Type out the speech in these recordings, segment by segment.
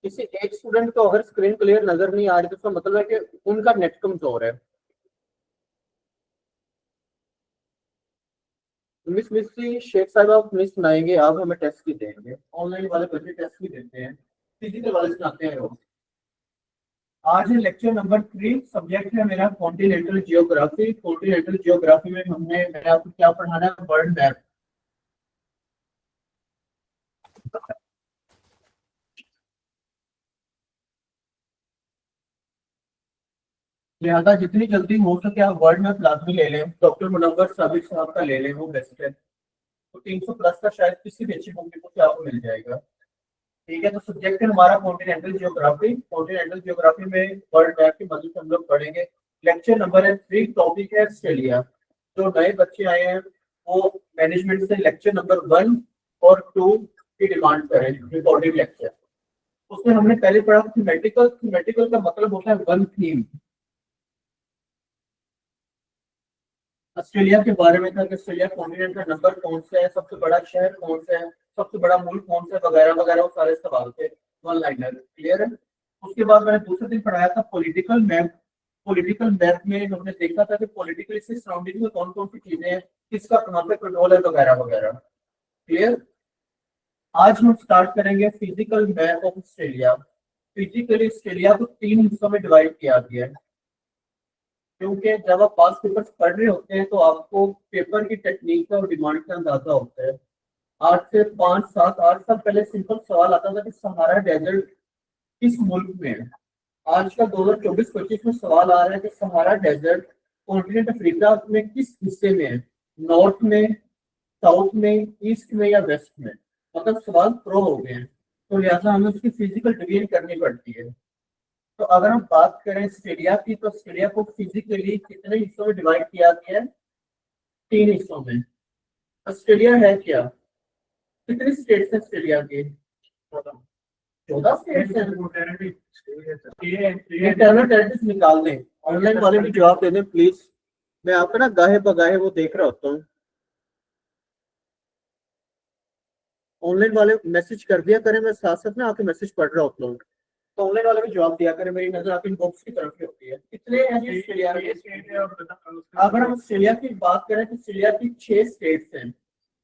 किसी एक स्टूडेंट को अगर स्क्रीन क्लियर नजर नहीं आ रही तो उसका मतलब है कि उनका नेट कमजोर है। मिस मिस्सी शेख साहब आप मिस सुनाएंगे, आप हमें टेस्ट भी देंगे। ऑनलाइन वाले बच्चे टेस्ट भी देते हैं, फिजिकल वाले सुनाते हैं वो। आज है लेक्चर नंबर 3। सब्जेक्ट है मेरा कॉन्टिनेंटल जियोग्राफी। कॉन्टिनेंटल जियोग्राफी में मैंने आपको क्या पढ़ाना है, वर्ल्ड मैप। लिहाजा जितनी जल्दी हो सके आप वर्ल्ड मैप लाजमी ले लें। डॉक्टर मुनव्वर साबिर साहब का ले लें, वो बेस्ट है। तो 300 प्लस का शायद किसी भी अच्छी कंपनी को क्या आपको मिल जाएगा। ठीक है, तो सब्जेक्ट है हमारा कॉन्टिनेंटल जियोग्राफी। कॉन्टिनेंटल जियोग्राफी में वर्ल्ड मैप की मदद से हम लोग पढ़ेंगे। लेक्चर नंबर है 3, टॉपिक है ऑस्ट्रेलिया। जो नए बच्चे आए हैं वो मैनेजमेंट से लेक्चर नंबर 1 और 2 की डिमांड करें, रिकॉर्डेड लेक्चर। उसमें हमने पहले पढ़ा थीमेटिकल। थीमेटिकल का मतलब होता है वन थीम। ऑस्ट्रेलिया के बारे में था कि ऑस्ट्रेलिया कॉन्टिनेंट का नंबर कौन सा है, सबसे बड़ा शहर कौन सा है, सबसे बड़ा मुल्क कौन सा है, वगैरह वगैरह, वो सारे सवाल थे। वन लाइनर, क्लियर है। उसके बाद मैंने दूसरे दिन पढ़ाया था पॉलिटिकल मैप। पॉलिटिकल मैप में हमने देखा था कि पॉलिटिकल से सराउंडिंग में कौन कौन सी चीजें हैं, किसका कहाँ पे कंट्रोल है, वगैरह वगैरह, क्लियर। आज हम स्टार्ट करेंगे physical map of Australia. Physically Australia को 3 हिस्सों में डिवाइड किया गया है। क्योंकि जब आप पास पेपर्स पढ़ रहे होते हैं तो आपको पेपर की टेक्निक का और डिमांड का अंदाजा होता है। 8 से 5, 7, 8 साल पहले सिंपल सवाल आता था कि सहारा डेजर्ट किस मुल्क में है। आज का 2024-25 में सवाल आ रहा है कि सहारा डेजर्ट कॉन्टिनेंट अफ्रीका में किस हिस्से में है, नॉर्थ में, साउथ में, ईस्ट में या वेस्ट में। मतलब सवाल प्रो हो गए हैं, तो लिहाजा हमें उसकी फिजिकल डिवीजन करनी पड़ती है। तो अगर हम बात करें ऑस्ट्रेलिया की, तो ऑस्ट्रेलिया को फिजिकली कितने हिस्सों में डिवाइड किया गया है, 3 हिस्सों में। ऑस्ट्रेलिया है क्या, कितनी स्टेट्स है ऑस्ट्रेलिया के, 14 स्टेट्स हैं। इंटरनल टेरिटरीज निकाल दें। ऑनलाइन वाले भी जवाब दे दें प्लीज। मैं आपका ना गाहे बगाहे वो देख रहा होता हूँ। ऑनलाइन वाले मैसेज कर दिया करें, मैं साथ साथ ना आपके मैसेज पढ़ रहा होता हूँ। तो ऑनलाइन वाले भी जवाब दिया करें, मेरी नजर आपकी इनबॉक्स की तरफ ही होती है। कितने हैं जी ऑस्ट्रेलिया में? अगर हम ऑस्ट्रेलिया की बात करें तो ऑस्ट्रेलिया की 6 स्टेट्स हैं।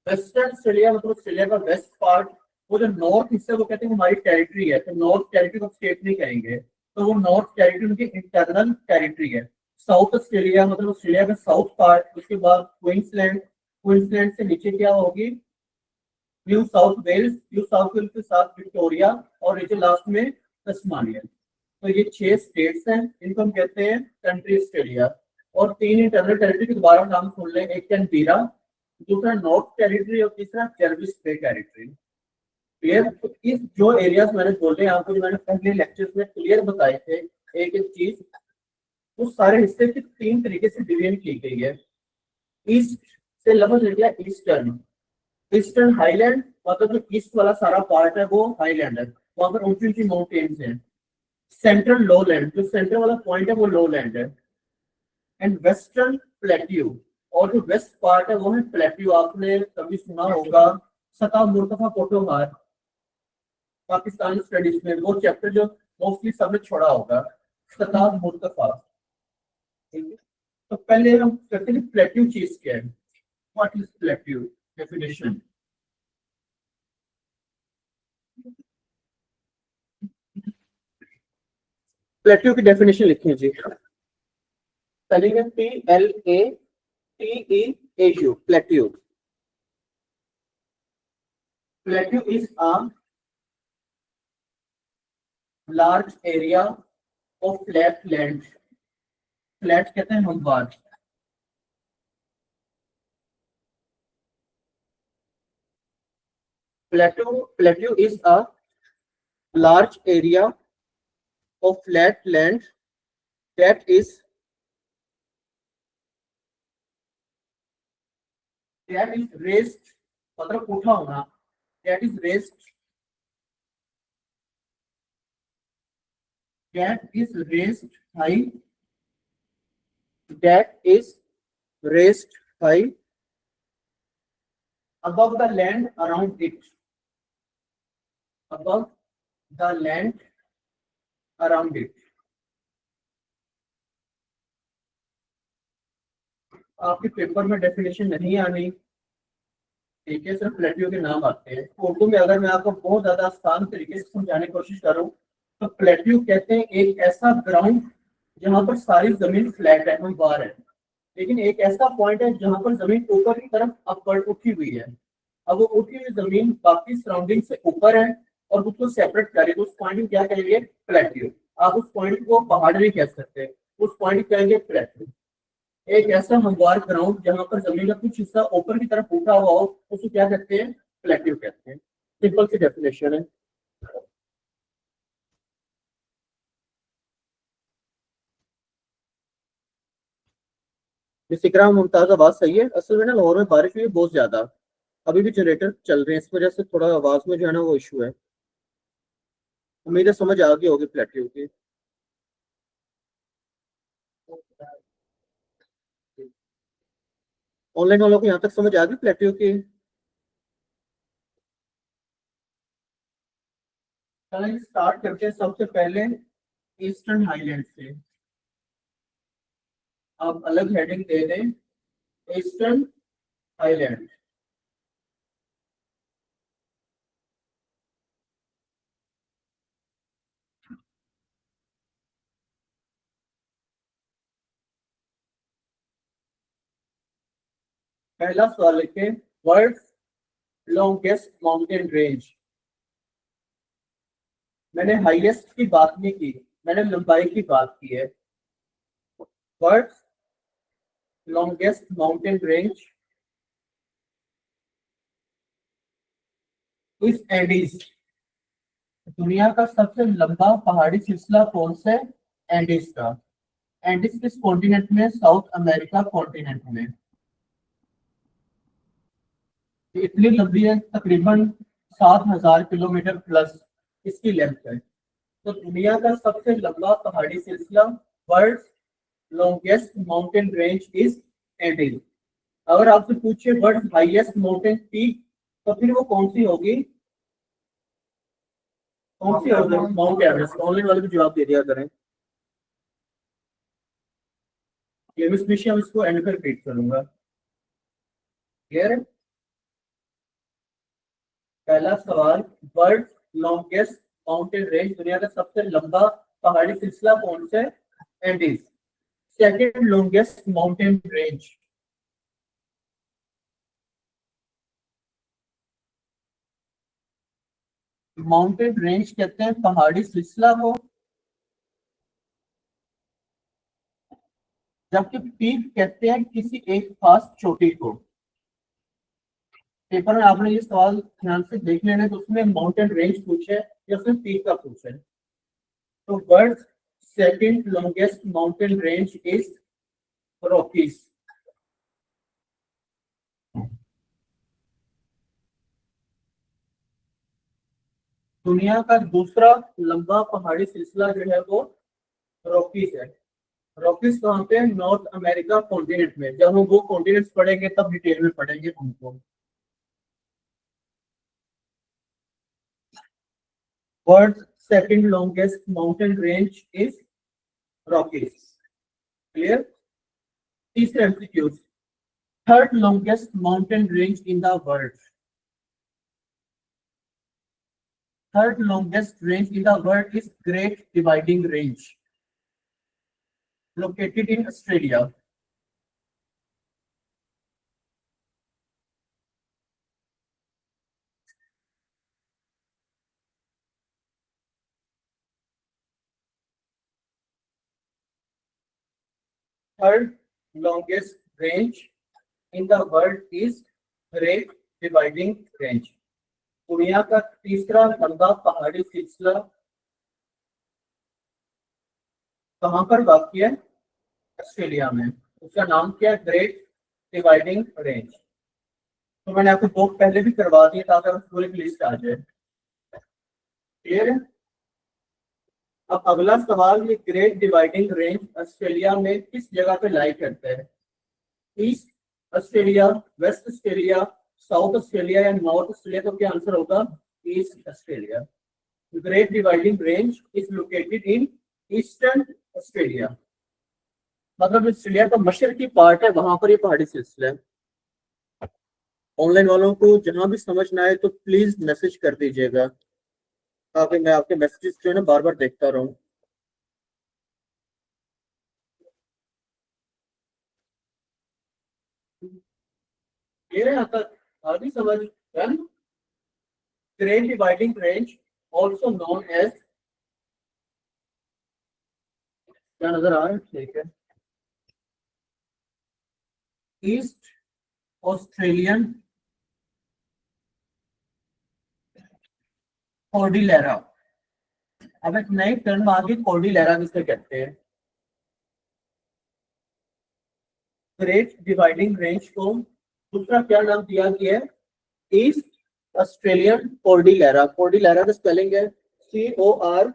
वेस्टर्न ऑस्ट्रेलिया मतलब ऑस्ट्रेलिया का वेस्ट पार्ट, वो जो नॉर्थ हिस्सा वो कहते हैं हमारी टेरिटरी है, तो नॉर्थ टेरिटरी को स्टेट नहीं कहेंगे, तो वो नॉर्थ टेरिटरी उनकी इंटरनल टेरिटरी है। साउथ ऑस्ट्रेलिया मतलब ऑस्ट्रेलिया का साउथ पार्ट, उसके बाद क्वींसलैंड, क्वींसलैंड से नीचे क्या होगी, New South Wales, New South Wales के साथ विक्टोरिया, और नीचे लास्ट में तस्मानिया। तो ये 6 स्टेट्स हैं, इनको हम कहते हैं कंट्री ऑस्ट्रेलिया। और 3 इंटरनल टेरिटरी के दोबारा नाम सुन लें, एक कैनबेरा, दूसरा नॉर्थ टेरिटरी और तीसरा जर्विस बे टेरिटरी। क्लियर। तो इस जो एरियाज मैंने बोले आपको, जो मैंने पहले लेक्चर्स में क्लियर बताए थे एक एक चीज, उस सारे हिस्से की 3 तरीके से डिवीजन की गई है। ईस्ट से लफ्ज ले लिया ईस्टर्न। ईस्टर्न हाईलैंड मतलब जो ईस्ट वाला सारा पार्ट है वो हाईलैंड है, वहां पर ऊंची ऊंची माउंटेन्स हैं। सेंट्रल लो लैंड, जो सेंटर वाला पॉइंट है वो लो लैंड है। एंड वेस्टर्न प्लेट्यू, और जो वेस्ट पार्ट है वो है प्लेट्यू। आपने कभी सुना होगा सतह मुर्तफा पोटोहार, पाकिस्तानी स्टडीज में वो चैप्टर जो मोस्टली सबने छोड़ा होगा, सतह मुर्तफा। ठीक है? तो पहले हम करते हैं प्लेट्यू चीज क्या है, what is plateau, definition. Plateau की डेफिनेशन लिखिए जी। स्पेलिंग है PLATEAU, plateau. Plateau is a large area of flat land. Flat कहते हैं हमवार। Plateau is a large area of flat land that is raised, मतलब उठा होना, that is raised, high, that is raised high above the land around it, above the land around it. आपके paper में definition नहीं आनी, ठीक है, सिर्फ प्लेट्यू के नाम आते हैं। उर्दू में अगर मैं आपको बहुत ज्यादा आसान तरीके से समझाने की कोशिश करूँ तो प्लेट्यू कहते हैं एक ऐसा ग्राउंड जहाँ पर सारी जमीन फ्लैट है, हमवार है, लेकिन एक ऐसा पॉइंट है जहाँ पर जमीन ऊपर की तरफ अपवर्ड उठी हुई है। अब वो उठी हुई जमीन बाकी सराउंडिंग से ऊपर है और उसको सेपरेट करे तो उस पॉइंट को क्या कहेंगे? प्लेट्यू। आप उस पॉइंट को पहाड़ भी कह सकते हैं, उस पॉइंट को कहेंगे प्लेट्यू। एक ऐसा हमवार ग्राउंड जहां पर जमीन का कुछ हिस्सा ऊपर की तरफ उठा हुआ हो उसे क्या कहते हैं? प्लेट्यू कहते हैं। सिंपल सी डेफिनेशन है। इकराम मुमताज, आवाज सही है? असल में ना लाहौर में बारिश हुई है बहुत ज्यादा, अभी भी जनरेटर चल रहे हैं, इस वजह से थोड़ा आवाज में जो है ना वो इशू है। उम्मीद है समझ आ गई होगी प्लेट्यू की। ऑनलाइन वालों को यहाँ तक समझ आ गई प्लेट्यू की? चलिए स्टार्ट करते हैं सबसे पहले ईस्टर्न हाईलैंड से। आप अलग हेडिंग दे दें, ईस्टर्न हाईलैंड। पहला सवाल लिखे, वर्ल्ड लॉन्गेस्ट माउंटेन रेंज। मैंने हाईएस्ट की बात नहीं की, मैंने लंबाई की बात की है। वर्ल्ड लॉन्गेस्ट माउंटेन रेंज इस एंडीज। दुनिया का सबसे लंबा पहाड़ी सिलसिला कौन सा है? एंडीज का। एंडीज किस कॉन्टिनेंट में? साउथ अमेरिका कॉन्टिनेंट में। ये इतनी लंबी है, तकरीबन 7,000 किलोमीटर प्लस इसकी लेंथ है। तो दुनिया का सबसे लंबा पहाड़ी सिलसिला, world longest mountain range is Andes. अगर आपसे पूछे वर्ल्ड हाईएस्ट माउंटेन पीक, तो फिर वो कौन सी होगी? कौन सी होगी? Mount Everest. ऑनलाइन वाले भी जवाब दे दिया करें। ये मिस हम इसको एंड पे रिपीट करूंगा। क्लियर है? पहला सवाल, वर्ल्ड लॉन्गेस्ट माउंटेन रेंज, दुनिया का सबसे लंबा पहाड़ी सिलसिला कौन सा है? Andes. Second longest mountain range, mountain range कहते हैं पहाड़ी सिलसिला को, जबकि पीक कहते हैं किसी एक खास चोटी को। पेपर में आपने ये सवाल ध्यान से देख लेना, तो उसमें माउंटेन रेंज पूछे या फिर पीक का पूछे। तो world second longest mountain range is Rockies. दुनिया का दूसरा लंबा पहाड़ी सिलसिला जो है वो रॉकीज है। रॉकीज कहाँ पे? नॉर्थ अमेरिका कॉन्टिनेंट में। जब हम वो कॉन्टिनेंट्स पढ़ेंगे तब डिटेल में पढ़ेंगे उनको। World second longest mountain range is Rockies. Clear? तीसरे MCQs, third longest mountain range in the world. Third longest range in the world is great dividing range, located in Australia. Third longest range in the world is Great Dividing Range. दुनिया का तीसरा लंबा पहाड़ी सिलसिला कहाँ पर वाक़ है? ऑस्ट्रेलिया में। उसका नाम क्या है? Great dividing range. तो मैंने आपको दो पहले भी करवा दिए ताकि पूरी लिस्ट आ जाए। क्लियर है? अब अगला सवाल, ये ग्रेट डिवाइडिंग रेंज ऑस्ट्रेलिया में किस जगह पे लाई करता है? East Australia, west Australia, south Australia या नॉर्थ ऑस्ट्रेलिया? तो क्या आंसर होगा? East Australia. Great dividing Range is located in eastern Australia, मतलब ऑस्ट्रेलिया का मशरकी पार्ट है, वहां पर ये पहाड़ी सिलसिला है। ऑनलाइन वालों को जहां भी समझ ना आए तो प्लीज मैसेज कर दीजिएगा, ताकि मैं आपके मैसेजेस जो है ना बार बार देखता रहूं। ये रहे आता आदि समझ। Great dividing Range also known as, क्या नजर आ रहा है, ठीक है, ईस्ट ऑस्ट्रेलियन कॉर्डिलेरा। अब एक नई टर्म आ गई, कॉर्डिलेरा किसे कहते हैं। ग्रेट डिवाइडिंग रेंज को दूसरा क्या नाम दिया गया है, ईस्ट ऑस्ट्रेलियन कॉर्डिलेरा। कॉर्डिलेरा का स्पेलिंग है CORDILLERA,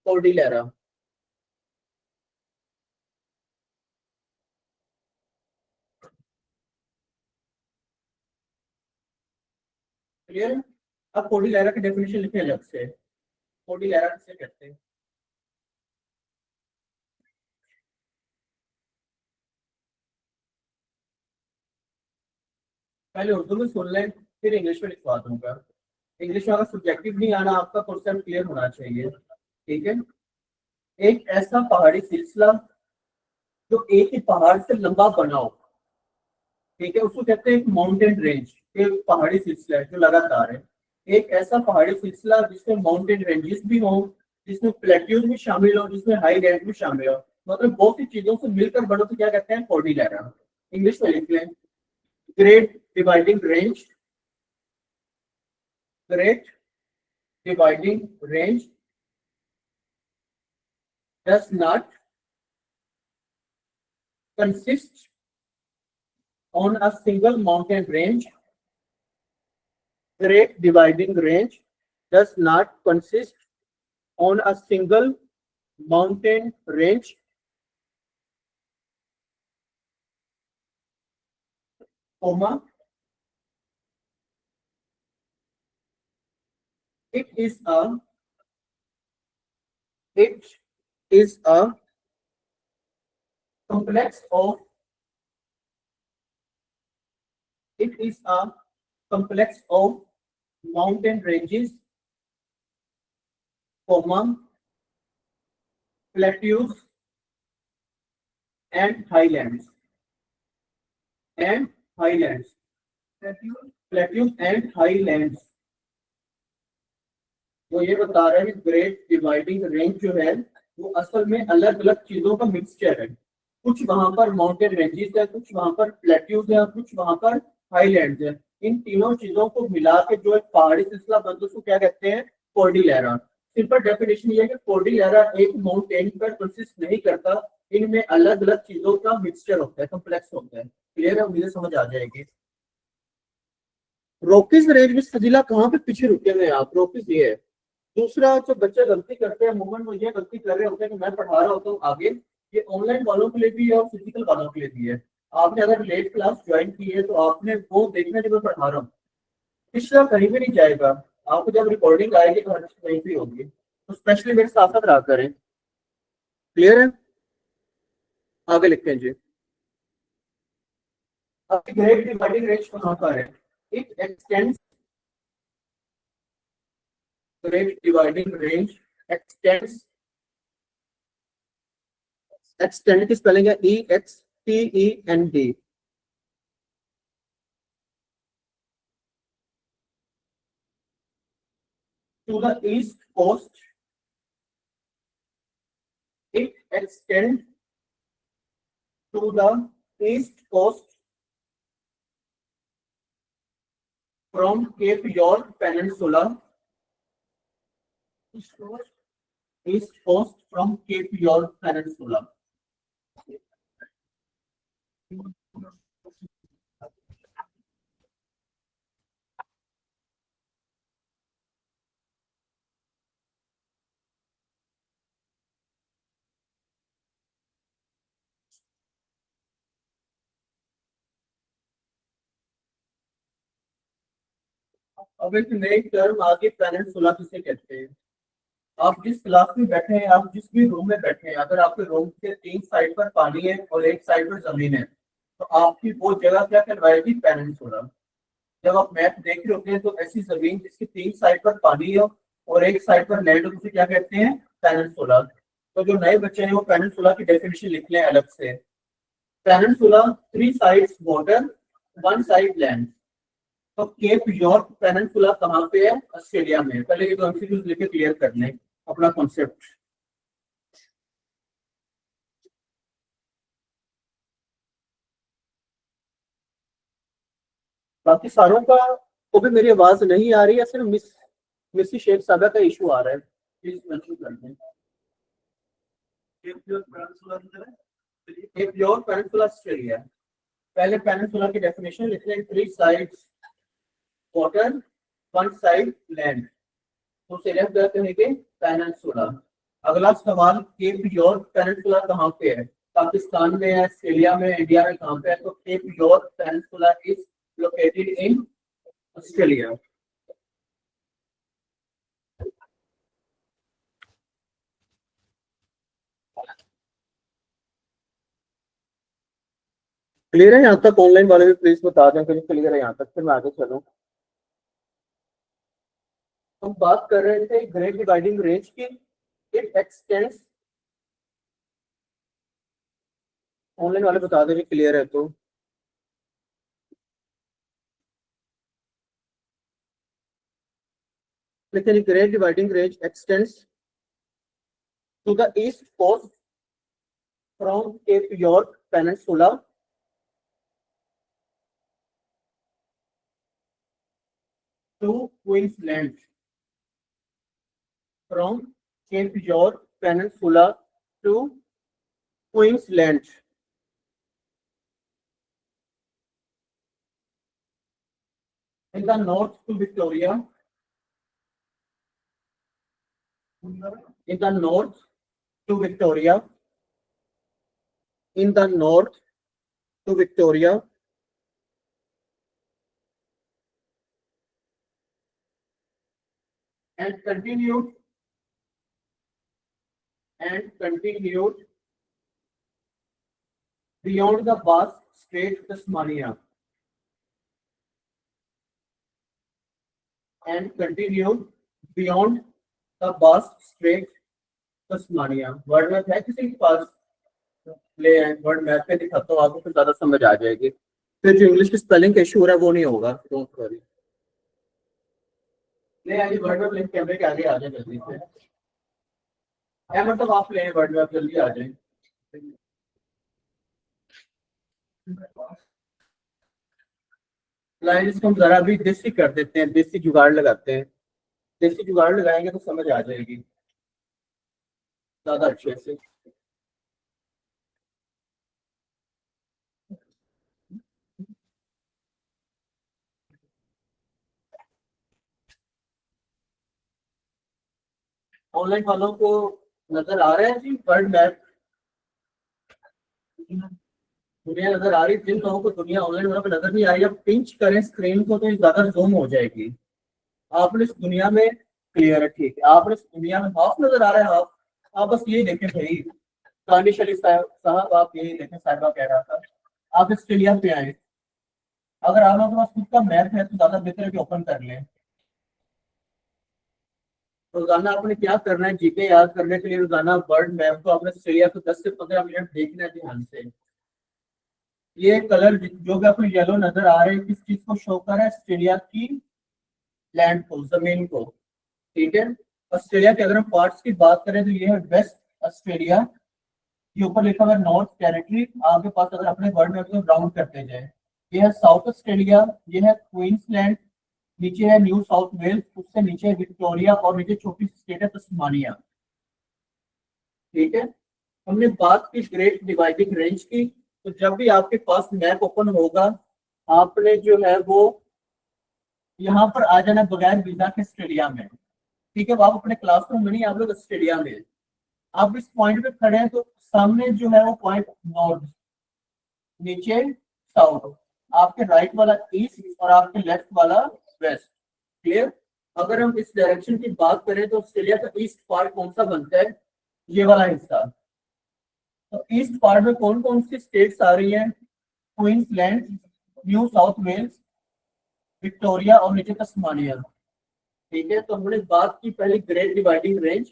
कॉर्डिलेरा। क्लियर है। अब कॉर्डिलेरा की डेफिनेशन लिखे अलग से, कॉर्डिलेरा किसे कहते हैं। पहले उर्दू में सुन लें, फिर इंग्लिश में लिखवा दूंगा। इंग्लिश में अगर सब्जेक्टिव नहीं आना, आपका कॉन्सेप्ट क्लियर होना चाहिए, ठीक है। एक ऐसा पहाड़ी सिलसिला जो एक ही पहाड़ से लंबा बना हो, ठीक है, उसको कहते हैं माउंटेन रेंज। एक पहाड़ी सिलसिला है जो लगातार है। एक ऐसा पहाड़ी सिलसिला जिसमें माउंटेन रेंजेस भी हो, जिसमें प्लेट्यूज भी शामिल हो, जिसमें हाई रेंज भी शामिल हो, मतलब बहुत सी चीजों से मिलकर बनो तो क्या कहते हैं, कॉर्डिलेरा। इंग्लिश में लिख लें, great dividing range, great dividing range does not consist on a single mountain range. Great dividing range does not consist on a single mountain range, comma, it is a it is a complex of it is a complex of mountain ranges, comma, plateaus and highlands and highlands, plateaus and highlands। वो ये बता रहे हैं कि great dividing range जो है वो असल में अलग अलग चीजों का मिक्सचर है। कुछ वहां पर माउंटेन रेंजेस है, कुछ वहां पर प्लेट्यूज है और कुछ वहां पर हाईलैंड्स है। इन तीनों चीजों को मिला के जो एक पहाड़ी सिलसिला बनता है उसको क्या कहते हैं, कॉर्डिलेरा। सिंपल डेफिनेशन ये है कि कॉर्डिलेरा एक माउंटेन पर कंसिस्ट नहीं करता, इनमें अलग अलग चीजों का मिक्सचर होता है, कम्प्लेक्स होता है। क्लियर है, मुझे समझ आ जाएगी। रॉकीज रेंज में सजीला कहाँ पे पीछे रुके हुए हैं आप, रॉकीज ये है। दूसरा जो बच्चे गलती करते हैं मूवमेंट, वो ये गलती कर रहे होते हैं कि मैं पढ़ा रहा होता हूँ आगे, ये ऑनलाइन वालों के लिए भी है और फिजिकल वालों के लिए भी है। आपने अगर लेट क्लास ज्वाइन की है तो आपने वो देखना जब मैं पढ़ा रहा हूँ, पिछला कहीं भी नहीं जाएगा। आपको जब रिकॉर्डिंग आएगी तो हर चीज वहीं पे होगी, तो स्पेशली मेरे साथ साथ रहा करें। क्लियर है, आगे लिखते हैं जी। आपकी ग्रेड डिवाइडिंग रेंज कहाँ पर है, it extends, grade dividing Range x tends, extend की स्पेलिंग है EXTEND, to the east coast. It extends to the east coast from Cape York Peninsula. East coast from Cape York Peninsula. अब एक नई term आगे peninsula किसे कहते हैं। आप जिस क्लास में बैठे हैं, आप जिस भी रूम में बैठे हैं, अगर आपके रूम के 3 साइड पर पानी है और एक साइड पर जमीन है, तो आपकी वो जगह क्या कहलाएगी, पेनिनसुला। जब आप मैप देख रहे होते हैं तो ऐसी जमीन जिसकी 3 साइड पर पानी हो और एक साइड पर लैंड हो, उसे क्या कहते हैं, पेनिनसुला। तो जो नए बच्चे हैं वो पेनिनसुला की डेफिनेशन लिख लें अलग से। Peninsula, 3 sides water, 1 side land. तो केप यॉर्क पेनिनसुला कहाँ पे है, ऑस्ट्रेलिया में। पहले ये तो एमसीक्यूज लेके क्लियर कर लें अपना कॉन्सेप्ट। बाकी सारों का को भी मेरी आवाज नहीं आ रही है, सिर्फ मिसी शेख सादा का इशू आ रहा है, प्लीज मेंशन कर दें। Cap York peninsula Australia. पहले पेनिनसुला की डेफिनेशन लिख लें, 3 साइड्स वाटर, 1 साइड लैंड। तो सिलेक्ट करेंगे पेनिनसुला। अगला सवाल, केप यॉर्क पेनिनसुला कहाँ पे है, पाकिस्तान में है, ऑस्ट्रेलिया में, इंडिया में, कहाँ पे है। तो cap York peninsula is located in Australia. Clear है यहाँ तक, ऑनलाइन वाले भी प्लीज बता दें कि क्लियर है यहाँ तक, फिर मैं आगे चलूँ। हम बात कर रहे थे ग्रेट डिवाइडिंग रेंज की। इट एक्सटेंड्स, ऑनलाइन वाले बता दें क्लियर है तो। लेकिन Great dividing Range extends to the east coast from Cape York peninsula to Queensland, from Cape York Peninsula to Queensland. In the north to Victoria, in the north to Victoria, in the north to Victoria, and continued beyond the Bass Strait, Tasmania, and continued beyond the Bass Strait, Tasmania. Word map है किसी के पास, ले आए word map पे दिखाता हूँ आपको, फिर ज्यादा समझ आ जाएगी। फिर जो इंग्लिश की स्पेलिंग का इशू हो रहा है वो नहीं होगा, डोंट वरी। ले आइए वर्ड मैप, लिंक कैमरे के आगे आ जाए जल्दी से। मतलब आप ले वर्ड मैप, जल्दी आ जाए। लाइन्स को हम जरा भी देसी कर देते हैं, देसी जुगाड़ लगाते हैं। देसी जुगाड़ लगाएंगे तो समझ आ जाएगी ज्यादा अच्छे से। ऑनलाइन वालों को नजर आ रहा है जी वर्ल्ड मैप, दुनिया नजर आ रही। जिन लोगों को दुनिया ऑनलाइन वालों को नजर नहीं आ रही, अब पिंच करें स्क्रीन को तो ज्यादा जूम हो जाएगी। आपने इस दुनिया में, क्लियर है, ठीक है, आपने इस दुनिया में हाफ नजर आ रहा है, हाफ। आप बस यही देखें भाई, दानिश अली साहब आप यही देखें, साहिबा कह रहा था आप ऑस्ट्रेलिया पे आए। अगर आप लोगों के पास खुद का मैप है तो ज्यादा बेहतर है कि ओपन कर लें। रोजाना आपने क्या करना है, जीके याद करने के लिए रोजाना वर्ल्ड मैप को आपने ऑस्ट्रेलिया को 10 से 15 मिनट देखना है ध्यान से। ये कलर जो भी आपको येलो नजर आ रहे हैं, किस चीज को शो कर रहा है, ऑस्ट्रेलिया की लैंड को, जमीन को। ठीक है, ऑस्ट्रेलिया के अगर हम पार्ट्स की बात करें तो ये है वेस्ट ऑस्ट्रेलिया, ये ऊपर लिखा हुआ है नॉर्थ टेरिटरी। आपके पास अगर अपने वर्ल्ड मैप को राउंड करते जाए, ये है साउथ ऑस्ट्रेलिया, ये है क्वींसलैंड, नीचे है न्यू साउथ वेल्स, उससे नीचे है विक्टोरिया, और नीचे छोटी स्टेट है तस्मानिया। ठीक है, हमने बात की ग्रेट डिवाइडिंग रेंज की। तो जब भी आपके पास मैप ओपन होगा, आपने जो है वो यहाँ पर आ जाना बगैर वीजा के ऑस्ट्रेलिया में। ठीक है, वो आप अपने क्लासरूम में नहीं, आप लोग ऑस्ट्रेलिया में हैं। आप इस पॉइंट पे खड़े हैं तो सामने जो है वो पॉइंट नॉर्थ, नीचे साउथ, आपके राइट वाला ईस्ट और आपके लेफ्ट वाला वेस्ट। क्लियर। अगर हम इस डायरेक्शन की बात करें तो ऑस्ट्रेलिया का ईस्ट पार्ट कौन सा बनता है, ये वाला हिस्सा। तो ईस्ट पार्ट में कौन कौन सी स्टेट्स आ रही हैं, Queensland, New South Wales, Victoria और नीचे तस्मानिया। ठीक है, तो हमने बात की पहले great dividing range.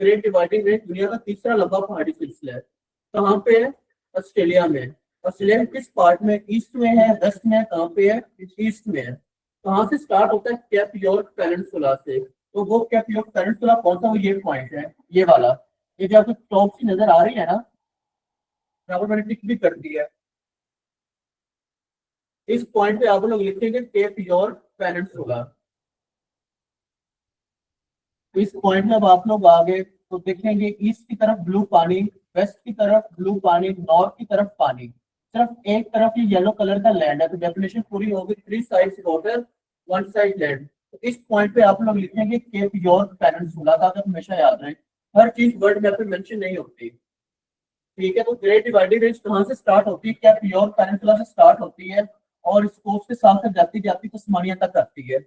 Great dividing range दुनिया का तीसरा लंबा पहाड़ी सिलसिला है। कहाँ पे है, ऑस्ट्रेलिया में। ऑस्ट्रेलिया किस पार्ट में, ईस्ट में है, वेस्ट में है, कहाँ पे है, ईस्ट में है। कहाँ से स्टार्ट होता है, कैप यॉर्क पेनिनसुला से। तो वो कैप यॉर्क पेनिनसुला कौन सा, वो ये पॉइंट है, ये वाला। ये जो आपको टॉप की नजर आ रही है ना, यहाँ पर मैंने टिक भी कर दी है। इस पॉइंट पे आप लोग लिखेंगे केप यॉर्क पेनिनसुला। इस पॉइंट में अब आप लोग आगे तो देखेंगे ईस्ट की तरफ ब्लू पानी, वेस्ट की तरफ ब्लू पानी, नॉर्थ की तरफ पानी। सिर्फ एक तरफ ये येलो कलर का लैंड है, तो डेफिनेशन पूरी होगी, three sides water, one side land. तो इस पॉइंट पे आप लोग लिखेंगे केप यॉर्क पेनिनसुला, ताकि हमेशा याद रहे। हर चीज वर्ड मैप पे मेंशन नहीं होती। ठीक है, तो ग्रेट डिवाइडिंग रेंज कहाँ से स्टार्ट होती है, कैप यॉर्क पेनिनसुला से स्टार्ट होती है, और इस कोस्ट के साथ साथ जाती जाती तस्मानिया तक आती है।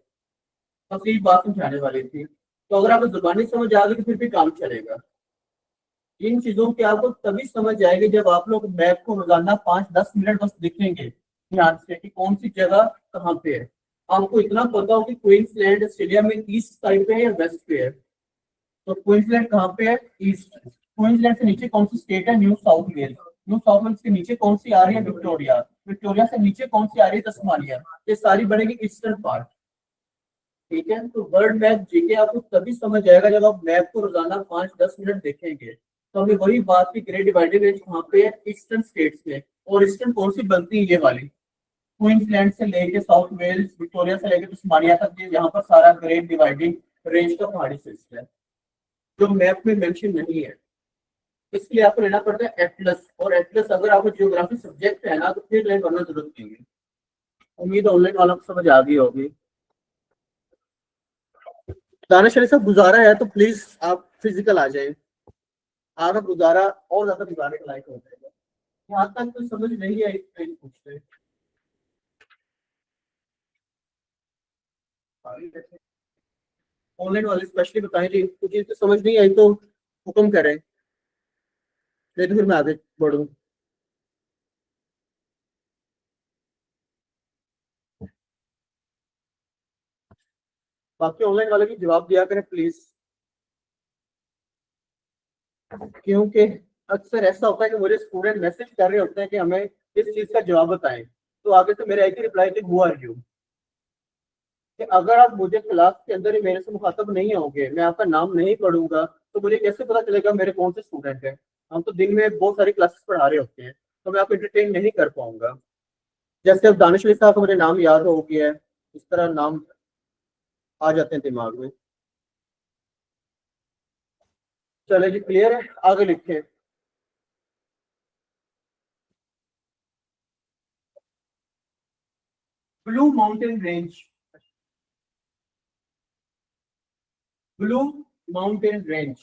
बस यही बात समझाने वाली थी। तो अगर आपको जुबानी समझ आ गई तो फिर भी काम चलेगा। इन चीजों की आपको तभी समझ आएगी जब आप लोग मैप को रोजाना 5-10 मिनट बस देखेंगे ध्यान से कि कौन सी जगह कहाँ पे है। आपको इतना पता हो कि क्वींसलैंड ऑस्ट्रेलिया में ईस्ट साइड पे है या वेस्ट पे है। तो क्वींसलैंड कहाँ पे है, ईस्ट। क्वींसलैंड से नीचे कौन सी स्टेट है, New South Wales. New South Wales के नीचे कौन सी आ रही है, विक्टोरिया। विक्टोरिया से नीचे कौन सी आ रही है, तस्मानिया। ये सारी बनेगी ईस्टर्न पार्ट। ठीक है, तो वर्ल्ड मैप जीके आपको तभी समझ आएगा जब आप मैप को रोजाना 5-10 मिनट देखेंगे। तो हमें वही बात की, ग्रेट डिवाइडेड रेंज कहाँ पे है, ईस्टर्न स्टेट्स में। और ईस्टर्न कौन सी बनती है, ये वाली। क्वींसलैंड से लेके साउथ वेल्स, विक्टोरिया से लेके तस्मानिया तक, ये यहाँ पर सारा ग्रेट डिवाइडिंग रेंज का पहाड़ी सिलसिला है, जो मैप में मेंशन नहीं है। इसलिए आपको लेना पड़ता है एटलस, और एटलस अगर आपको जियोग्राफी सब्जेक्ट है ना तो फिर ले करना जरूरत नहीं है। उम्मीद ऑनलाइन वालों को समझ आ गई होगी। दानिश अली साहब गुजारा है तो प्लीज आप फिजिकल आ जाए। आपका गुजारा और ज्यादा गुजारे के लायक हो जाएगा। यहाँ तक तो समझ नहीं आई तो पूछते ऑनलाइन वाले स्पेशली बताएं जी, कुछ चीज तो समझ नहीं आई तो हुक्म करें, नहीं तो फिर मैं आगे बढ़ूँ। बाकी ऑनलाइन वाले भी जवाब दिया करें प्लीज, क्योंकि अक्सर ऐसा होता है कि मुझे स्टूडेंट मैसेज कर रहे होते हैं कि हमें इस चीज का जवाब बताएं, तो आगे से मेरे एक ही रिप्लाई थे, हु आर यू। कि अगर आप मुझे क्लास के अंदर ही मेरे से मुखातब नहीं होगे, मैं आपका नाम नहीं पढ़ूंगा, तो मुझे कैसे पता चलेगा मेरे कौन से स्टूडेंट हैं। हम तो दिन में बहुत सारी क्लासेस पढ़ा रहे होते हैं, तो मैं आपको एंटरटेन नहीं कर पाऊंगा। जैसे अब दानिश अली साहब का मुझे नाम याद हो गया है, इस तरह नाम आ जाते हैं दिमाग में। चले जी, क्लियर है, आगे लिखे। Blue mountain range. Blue mountain range.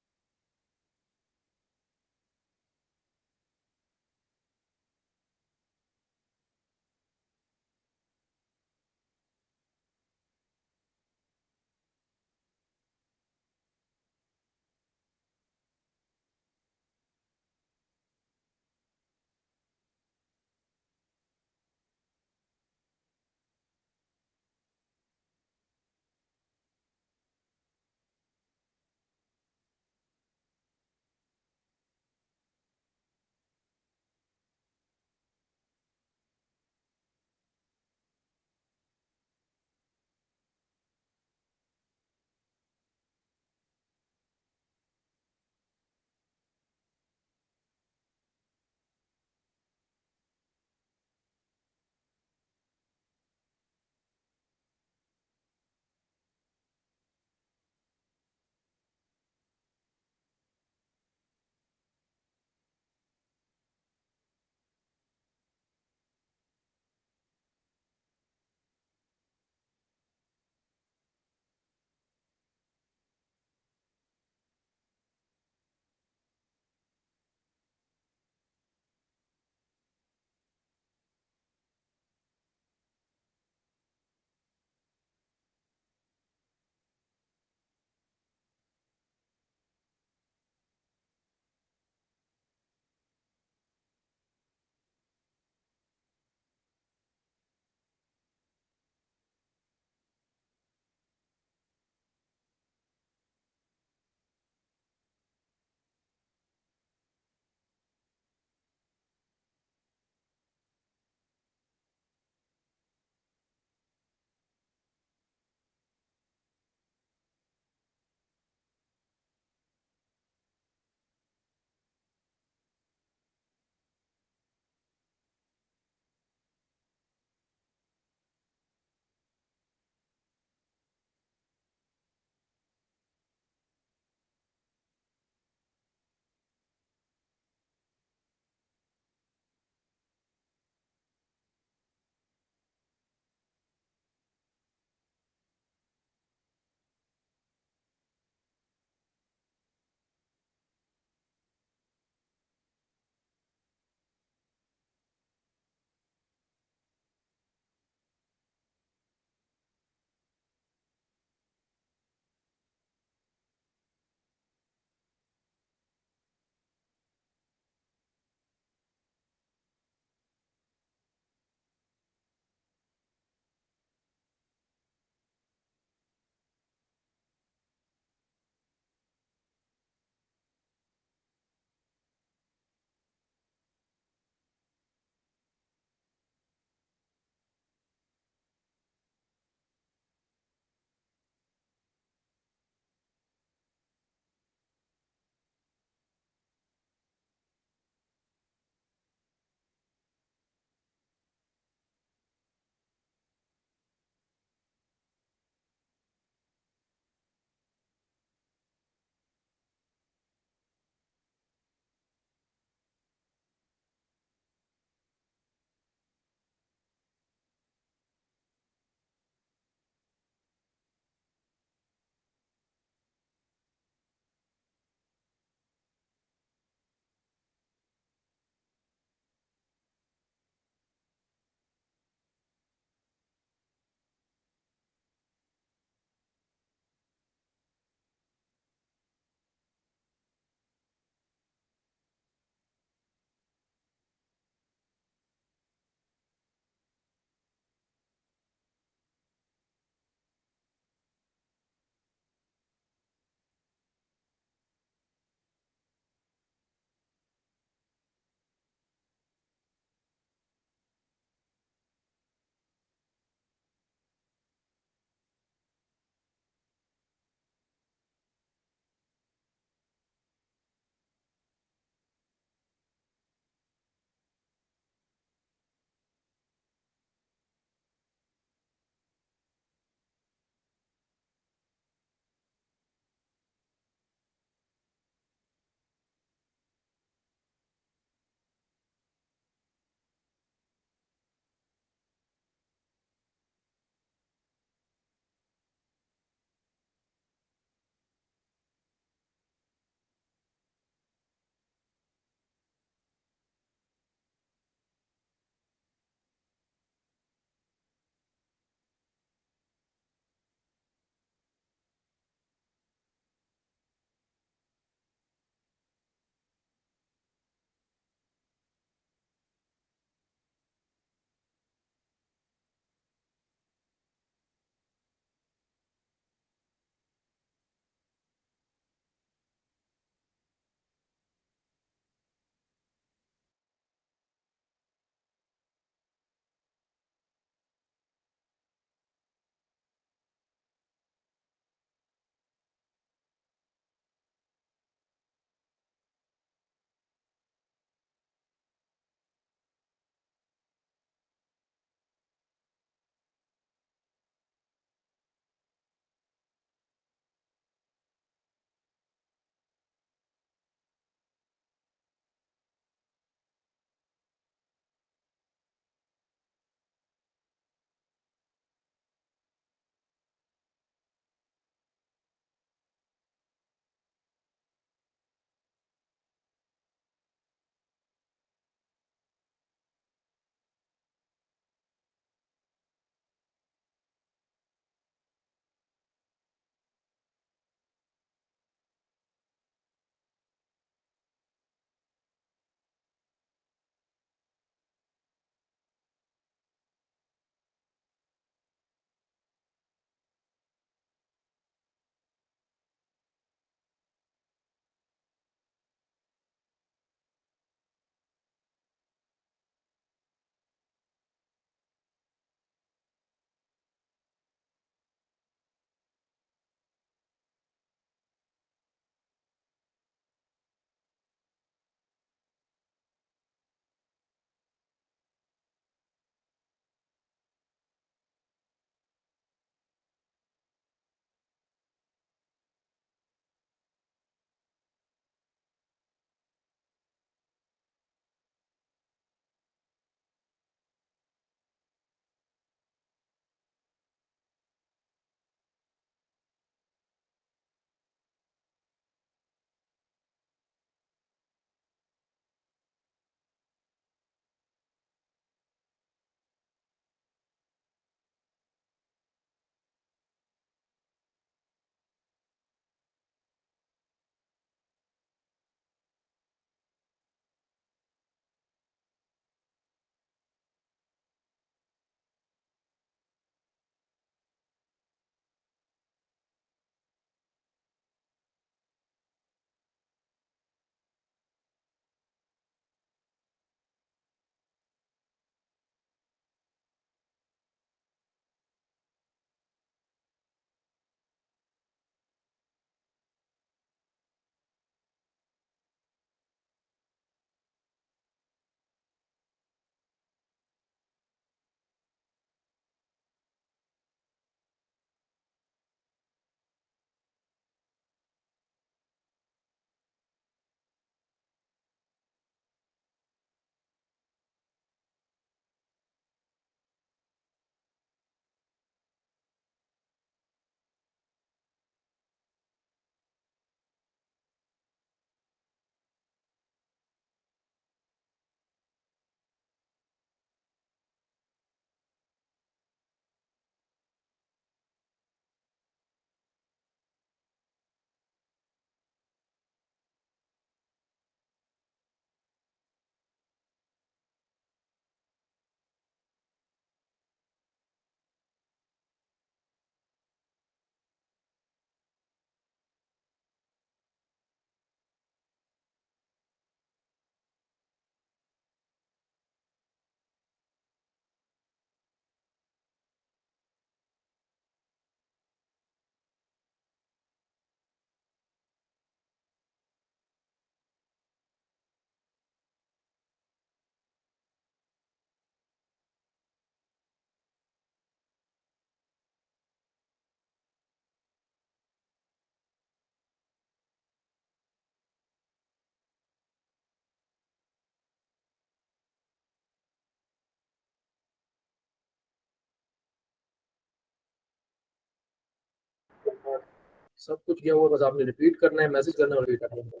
सब कुछ किया हुआ, बस आपने रिपीट करना है, मैसेज करना है और रिपीट करना है।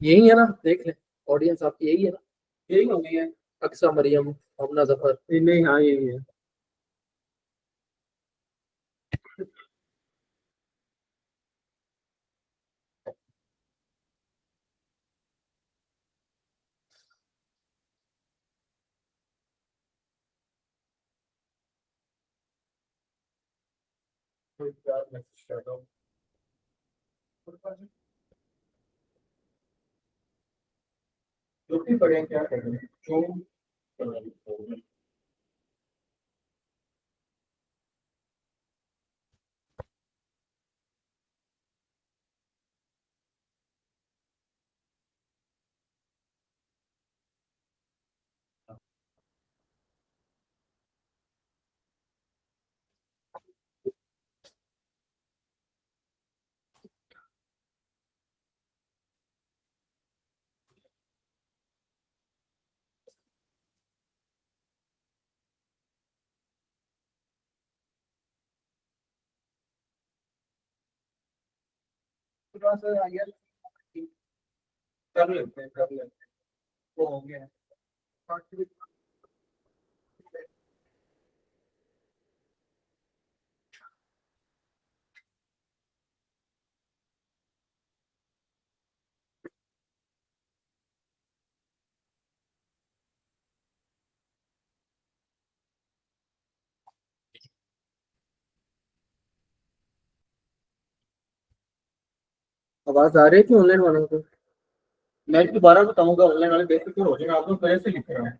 यही है ना, देख ले ऑडियंस आपकी यही है ना, यही होगी है। अक्सा, मरियम, हमना, जफर। नहीं, हाँ यही है। मैसेज कर दो। जो भी पढ़े क्या करें जो। थोड़ा सा आगे कर लेते हैं, कर लेते हैं। वो हो गया। आवाज आ रही है कि ऑनलाइन वालों को? मैं दोबारा बताऊंगा, ऑनलाइन वाले बेसिक हो जाएगा, आप लोग पहले से लिख रहे हैं।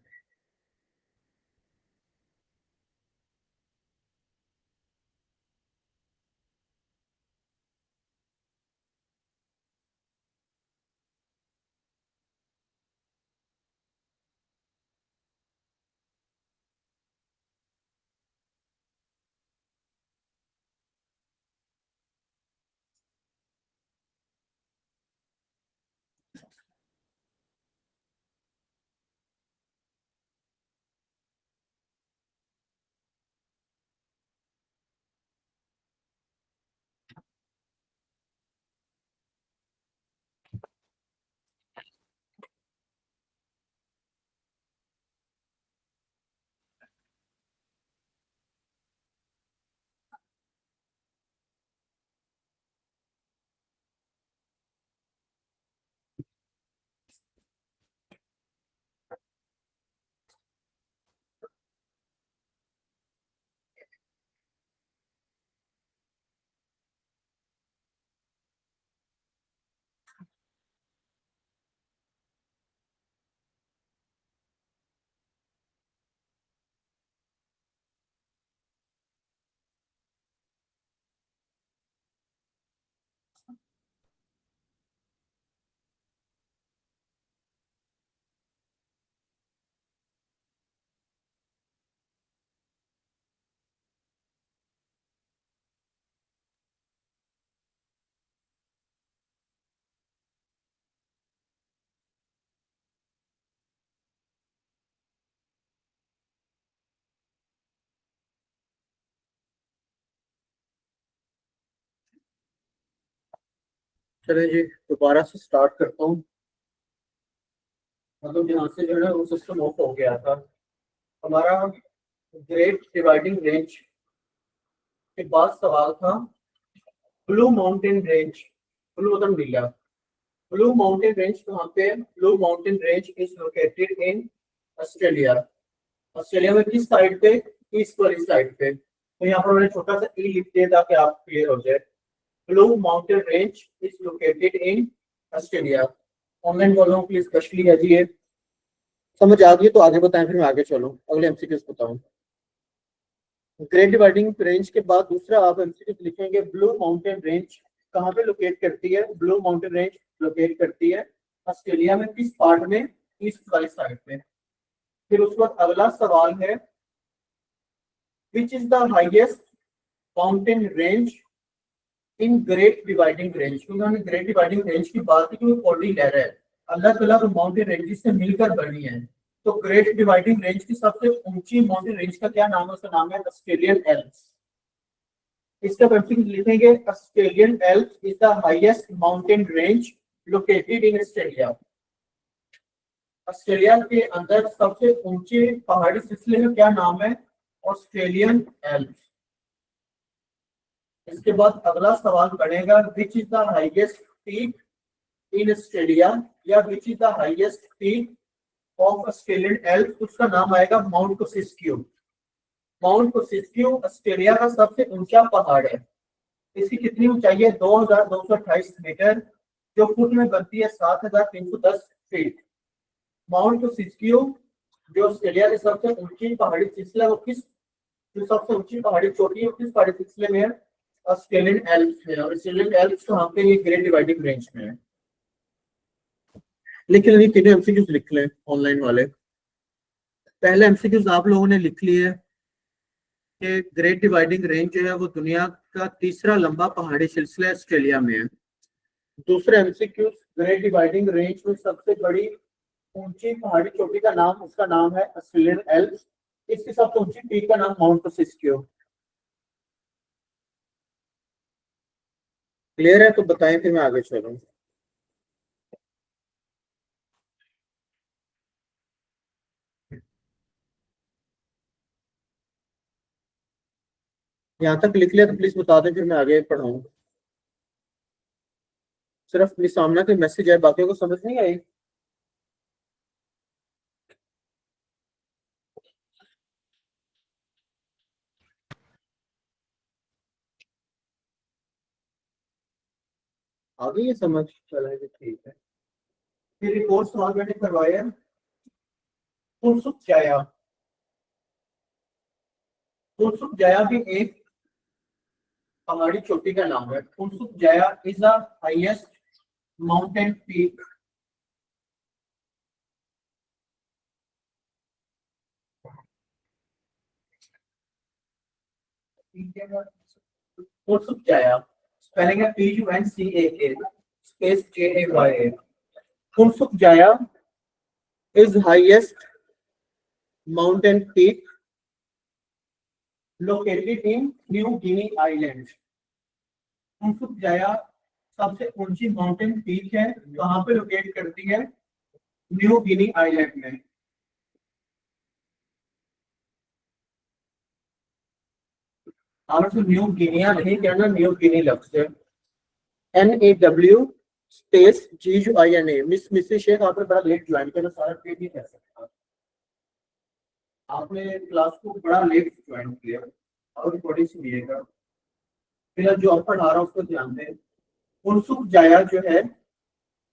चले जी, दोबारा से स्टार्ट करता हूँ। मतलब यहाँ से जो है वो सिस्टम ऑफ हो गया था हमारा। ग्रेट डिवाइडिंग रेंज के बाद सवाल था ब्लू माउंटेन रेंज। ब्लू मतलब नीला। ब्लू माउंटेन रेंज कहाँ पे है? Blue mountain range is located in Australia. Australia में किस साइड पे? ईस्ट वाली साइड पे। तो यहाँ पर मैंने छोटा सा ई लिख दिया ताकि आप क्लियर हो जाए। Blue mountain range is located in Australia. Online वालों प्लीज कश लिया जी ये। समझ आ गई तो आगे बताएं, फिर मैं आगे चलूं अगले एमसीक्यूज बताऊं। ग्रेट डिवाइडिंग रेंज के बाद दूसरा आप एमसीक्यूज लिखेंगे ब्लू माउंटेन रेंज कहाँ पे लोकेट करती है? ब्लू माउंटेन रेंज लोकेट करती है ऑस्ट्रेलिया में किस पार्ट में? ईस्ट वाली साइड में। फिर उसके बाद अगला सवाल है विच is the highest mountain range in great dividing range. क्योंकि हमने ग्रेट डिवाइडिंग रेंज की बात की, वो 40 लहर है, अलग अलग माउंटेन रेंजेस से मिलकर बनी है। तो ग्रेट डिवाइडिंग रेंज की सबसे ऊंची माउंटेन रेंज का क्या नाम है? उसका नाम है ऑस्ट्रेलियन एल्प्स। इसका एमसीक्यू लिखेंगे, Australian Alps is the highest mountain range located in Australia. Australia के अंदर सबसे ऊंचे पहाड़ी सिलसिले का क्या नाम है? Australian Alps. इसके बाद अगला सवाल बनेगा, which is the highest peak in Australia, या which is the highest peak of Australian Alps. उसका नाम आएगा mount Kosciuszko. Mount Kosciuszko Australia का सबसे ऊंचा पहाड़ है। इसकी कितनी ऊंचाई है? 2228 मीटर, जो फुट में बनती है 7310 फीट। माउंट कोसिस्क्यू जो ऑस्ट्रेलिया की सबसे ऊंची पहाड़ी सिलसिला, वो किस, जो सबसे ऊंची पहाड़ी चोटी है किस पहाड़ी सिलसिले में है? ऑस्ट्रेलियन एल्प्स में। और ऑस्ट्रेलियन एल्प्स कहाँ पे? ये ग्रेट डिवाइडिंग रेंज में है। लेकिन ये कितने एमसीक्यूज लिख लें ऑनलाइन वाले। पहले एमसीक्यूज आप लोगों ने लिख लिए कि ग्रेट डिवाइडिंग रेंज जो है वो दुनिया का तीसरा लंबा पहाड़ी सिलसिला ऑस्ट्रेलिया में है। दूसरा एमसीक्यूज, ग्रेट डिवाइडिंग रेंज में सबसे बड़ी ऊंची पहाड़ी चोटी का नाम, उसका नाम है ऑस्ट्रेलियन एल्प्स। इसकी सबसे ऊंची पीक का नाम माउंट कोसिस्क्यू। क्लियर है? तो बताएं, फिर मैं आगे चलूं। यहाँ तक लिख लिया तो प्लीज बता दें, फिर मैं आगे पढ़ाऊँ। सिर्फ अपनी सामने के मैसेज है, बाकियों को समझ नहीं आई। आ गई ये समझ? चला है, ठीक है। फिर रिपोर्ट सवाल मैंने करवाया, पुरसुक जाया। पुरसुक जाया भी एक पहाड़ी चोटी का नाम है। Puncak Jaya is the highest mountain peak Puncak Jaya, spelling है PUNCAK space JAYA। Puncak Jaya is highest mountain peak located in New Guinea island. Puncak Jaya सबसे ऊंची माउंटेन पीक है, कहाँ पे लोकेट करती है? न्यू गिनी आइलैंड में। आप न्यू गिनिया नहीं कहना, न्यू गिनी लफ्ज है। NAW space GUINA। Miss Sheikh, आपने बड़ा लेट ज्वाइन किया, सारा पेज नहीं कह सकता। आपने क्लास को बड़ा लेट ज्वाइन किया और रिकॉर्डिंग सुनिएगा। फिर जो आप पढ़ा रहा हूँ उसको ध्यान दें। पुरसुक जाया जो है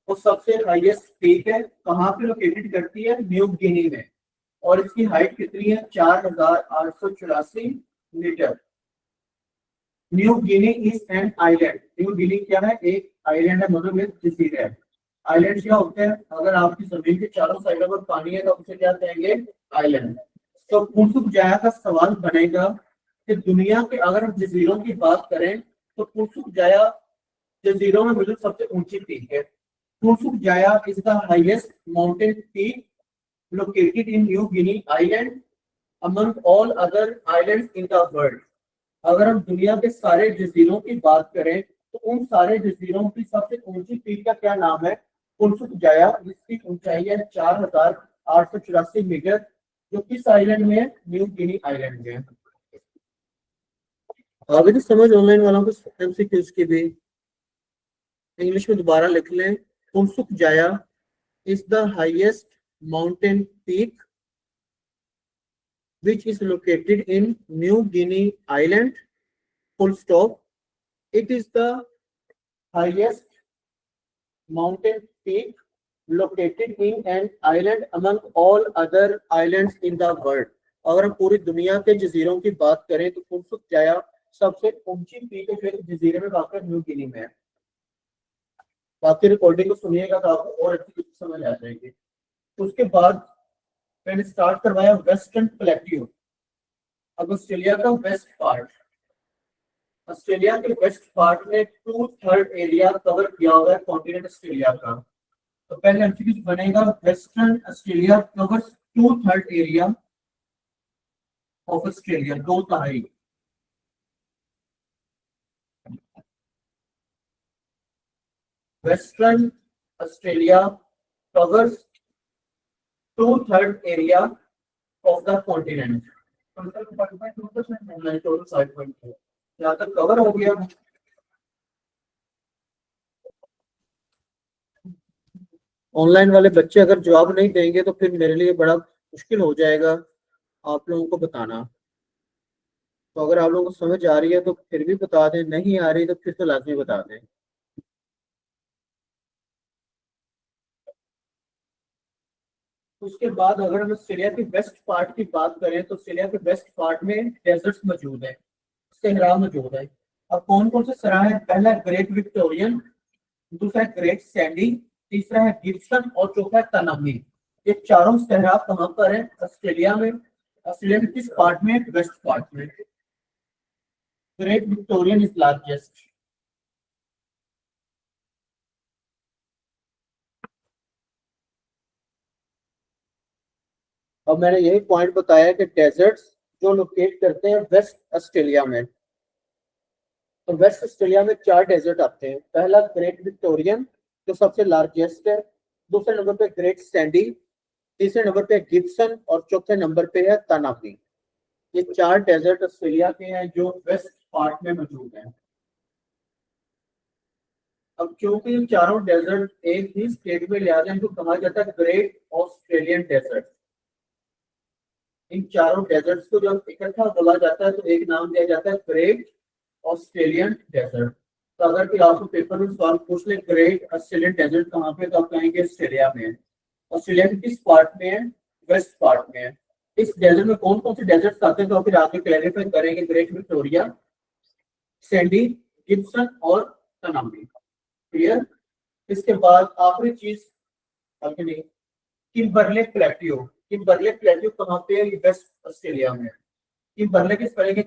वो सबसे हाईएस्ट पीक है, कहाँ पे लोकेटेड करती है? न्यू गिनी में। और इसकी हाइट कितनी है? 4884 metre. New Guinea is an island. New Guinea क्या है? एक आइलैंड है, मतलब एक जजीरा है। आइलैंड क्या होते हैं? अगर आपकी जमीन के चारों साइडों पर पानी है तो उसे क्या कहेंगे? आइलैंड। तो पुरसुक जाया का सवाल बनेगा कि दुनिया के अगर हम जजीरों की बात करें तो पुरसुक जाया जजीरों में मौजूद सबसे ऊंची पीक है। Puncak Jaya is the highest mountain peak located in New Guinea island among all other islands in the world. अगर हम दुनिया के सारे जजीरों की बात करें तो उन सारे जजीरों की सबसे ऊंची पीक का क्या नाम है? पुरसुक जाया, जिसकी ऊंचाई है 4884 मीटर, जो किस आइलैंड में है? न्यू गिनी आइलैंड में है। आगे तो समझ ऑनलाइन वालों को एमसीक्यूज की भी इंग्लिश में दोबारा लिख लें। पुरसुक Jaya is the highest mountain peak which is located in New Guinea Island, full stop. It is the highest mountain peak located in an island among all other islands in the world. अगर हम पूरी दुनिया के जजीरों की बात करें तो पुरसुक Jaya सबसे ऊंची पीक है जो जजीरे में वाक़ न्यू गिनी में है। बाकी रिकॉर्डिंग को सुनिएगा तो आपको और अच्छी समझ आ जाएगी। उसके बाद मैंने स्टार्ट करवाया वेस्टर्न प्लेट्यू। अब ऑस्ट्रेलिया का वेस्ट पार्ट, ऑस्ट्रेलिया के वेस्ट पार्ट में 2/3 एरिया कवर किया हुआ है कॉन्टिनेंट ऑस्ट्रेलिया का। तो पहले एमसीक्यू बनेगा, western Australia covers 2/3 area of Australia, 2/3। Western Australia covers 2/3 area of the continent. Total 5.2 यहाँ तक कवर हो गया। ऑनलाइन वाले बच्चे अगर जवाब नहीं देंगे तो फिर मेरे लिए बड़ा मुश्किल हो जाएगा आप लोगों को बताना। तो अगर आप लोगों को समझ आ रही है तो फिर भी बता दें, नहीं आ रही तो फिर तो लाजमी बता दें। उसके बाद अगर हम ऑस्ट्रेलिया के वेस्ट पार्ट की बात करें तो ऑस्ट्रेलिया के वेस्ट पार्ट में डेजर्ट्स मौजूद है, सहरा मौजूद है। अब कौन कौन से सहरा है? पहला है ग्रेट विक्टोरियन, दूसरा है ग्रेट सैंडी, तीसरा है गिब्सन और चौथा है तनामी। ये चारों सहरा कहाँ पर है ऑस्ट्रेलिया में? ऑस्ट्रेलिया के किस पार्ट में? वेस्ट पार्ट में। Great Victorian is largest. अब मैंने यही पॉइंट बताया कि डेजर्ट्स जो लोकेट करते हैं वेस्ट ऑस्ट्रेलिया में, तो वेस्ट ऑस्ट्रेलिया में 4 डेजर्ट आते हैं। पहला ग्रेट विक्टोरियन जो सबसे लार्जेस्ट है, दूसरे नंबर पे ग्रेट सैंडी, तीसरे नंबर पे गिब्सन और चौथे नंबर पे है तनामी। ये 4 डेजर्ट ऑस्ट्रेलिया के हैं जो वेस्ट पार्ट में मौजूद हैं। अब क्योंकि ये चारों डेजर्ट एक ही स्टेट में लिया जाए, इनको कहा जाता है ग्रेट ऑस्ट्रेलियन डेजर्ट। इन चारों डेजर्ट्स को जब इकट्ठा बोला जाता है तो एक नाम दिया जाता है ग्रेट ऑस्ट्रेलियन डेजर्ट। तो अगर कोई आपको पेपर में सवाल पूछ ले ग्रेट ऑस्ट्रेलियन डेजर्ट कहाँ पे, तो आप कहेंगे ऑस्ट्रेलिया में है। ऑस्ट्रेलिया के किस पार्ट में है? वेस्ट पार्ट में है। इस डेजर्ट में कौन कौन से डेजर्ट आते हैं तो फिर आगे क्लैरिफाई करेंगे। ग्रेट विक्टोरिया, सैंडी, गिब्सन और तनामी। क्लियर? इसके बाद आखिरी चीज किम्बरले प्लेट्यू। किम्बरले प्लेट्यू कहाँ पे है? वेस्ट ऑस्ट्रेलिया में। किम्बरले किस तरह के?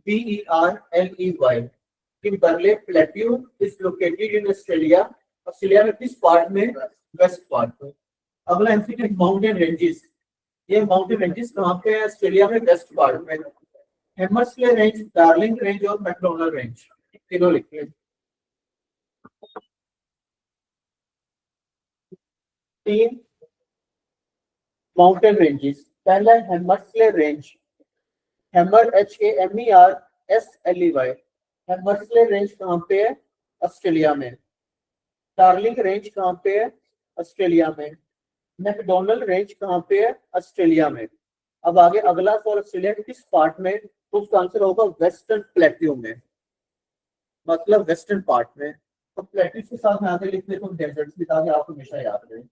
KIMBERLEY। Kimberley plateau is located in Australia. Australia में किस पार्ट में? वेस्ट पार्ट में। अगला एमसीक्यू माउंटेन रेंजेस। ये माउंटेन रेंजेस कहाँ पे है? ऑस्ट्रेलिया में वेस्ट पार्ट में। हेमर्सले रेंज, डार्लिंग रेंज और मैकडोनल्ड रेंज, तीनों लिखिए। 3 माउंटेन रेंजेस। पहला है Hamersley range, hammer HAMERSLEY। Hamersley range कहाँ पे है? ऑस्ट्रेलिया में। डार्लिंग रेंज कहाँ पे है? ऑस्ट्रेलिया में। मैकडोनल्ड रेंज कहाँ पे है? ऑस्ट्रेलिया में। अब आगे अगला सवाल ऑस्ट्रेलिया के किस पार्ट में, तो उसका आंसर होगा वेस्टर्न प्लेट्यू में, मतलब वेस्टर्न पार्ट में। तो प्लेट्यू के साथ में आगे लिख देता हूँ डेजर्ट्स भी, ताकि आप हमेशा याद रहे।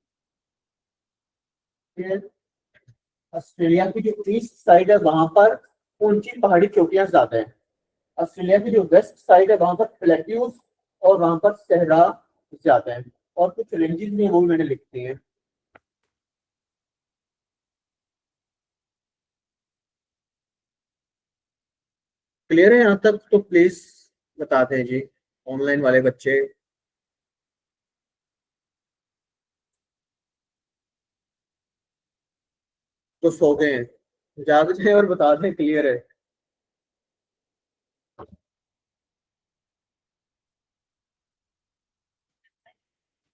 ऑस्ट्रेलिया की जो ईस्ट साइड है वहां पर ऊंची पहाड़ी चोटियां ज्यादा है। ऑस्ट्रेलिया की जो वेस्ट साइड है वहां पर प्लेट्यूज और वहां पर सहरा ज्यादा है, और कुछ रेंजेस भी हैं, वो भी मैंने लिख दिए हैं। क्लियर है यहाँ तक? तो प्लीज बता दें जी ऑनलाइन वाले बच्चे। तो सो गए हैं, जाग जाए और बता दें क्लियर है।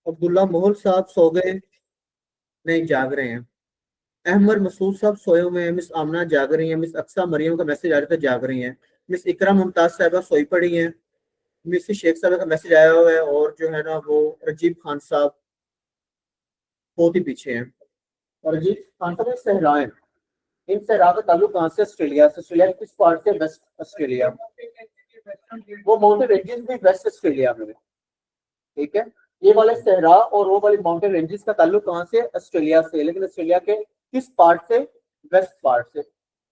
अब्दुल्ला मोहल साहब सो गए? नहीं, जाग रहे हैं। अहमद मसूद साहब सोए हुए हैं। मिस आमना जाग रही हैं। मिस अक्सा मरियम का मैसेज आ रहा था, जाग रही हैं। मिस इकरा मुमताज साहबा सोई पड़ी हैं। मिस शेख साहब का मैसेज आया हुआ है, और जो है ना वो रजीब खान साहब बहुत ही पीछे हैं। और रजीब खान साहब एक सहराएं, इन सहरा का ताल्लुक कहाँ से? ऑस्ट्रेलिया से। ऑस्ट्रेलिया के किस पार्ट से? West Australia. वो माउंटेन रेंजेस भी वेस्ट ऑस्ट्रेलिया में है, ठीक है। ये वाले सहरा और वो वाली माउंटेन रेंजेस का ताल्लुक कहाँ से? ऑस्ट्रेलिया से, लेकिन ऑस्ट्रेलिया के किस पार्ट से? वेस्ट पार्ट से।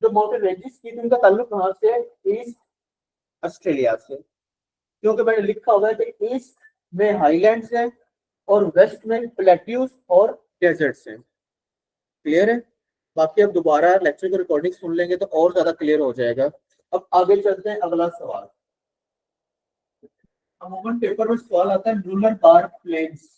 जो माउंटेन रेंजेस की उनका ताल्लुक कहाँ से? ईस्ट ऑस्ट्रेलिया से, क्योंकि मैंने लिखा हुआ है कि ईस्ट में हाईलैंड्स हैं और वेस्ट में प्लेट्यूज और डेजर्ट्स हैं। क्लियर है? बाकी अब दोबारा लेक्चर की रिकॉर्डिंग सुन लेंगे तो और ज्यादा क्लियर हो जाएगा। अब आगे चलते हैं, अगला सवाल। अमूमन पेपर में सवाल आता है रूलर बार प्लेन्स।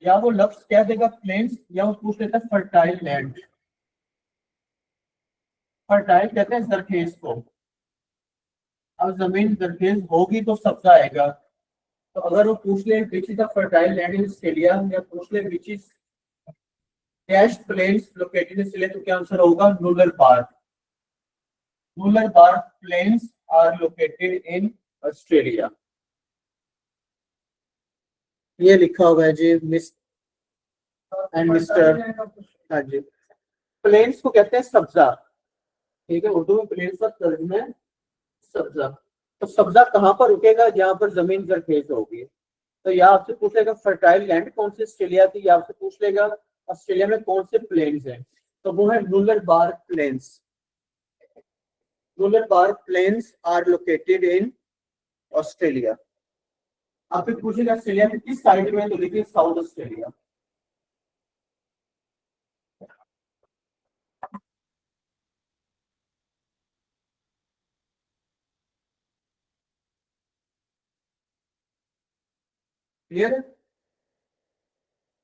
या वो लफ्ज कह देगा प्लेन्स या वो पूछ लेता है फर्टाइल लैंड। फर्टाइल कहते हैं जरखेज को। अब जमीन जरखेज होगी तो सब्जा आएगा। तो अगर वो पूछ ले which is the fertile land in Australia या पूछ ले which is dash plains located in Australia, तो क्या आंसर होगा? Nullarbor. Nullarbor plains are located in Australia. ये लिखा हुआ है जी मिस एंड मिस्टर। हाँ जी, प्लेन्स को कहते हैं सब्जा। ठीक है, उर्दू में प्लेन्स का तर्जुमा है सब्जा। तो सब्जा कहाँ पर रुकेगा? जहाँ पर जमीन जरखेज होगी। तो या आपसे पूछ लेगा फर्टाइल लैंड कौन सी ऑस्ट्रेलिया की, या आपसे पूछ लेगा ऑस्ट्रेलिया में कौन से प्लेन्स हैं, तो वो है Nullarbor plains. Nullarbor plains are located in Australia. आपसे पूछेगा ऑस्ट्रेलिया में किस साइड में, तो लिखिए साउथ ऑस्ट्रेलिया। क्लियर है?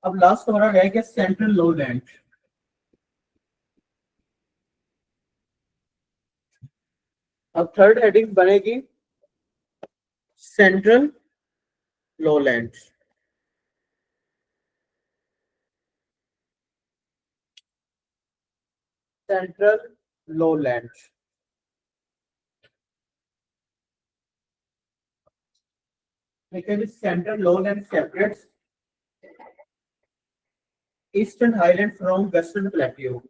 अब लास्ट हमारा रह गया सेंट्रल लोलैंड। अब थर्ड हेडिंग बनेगी सेंट्रल लोलैंड। सेंट्रल लोलैंड देखिए, central lowland separates eastern highland from western plateau.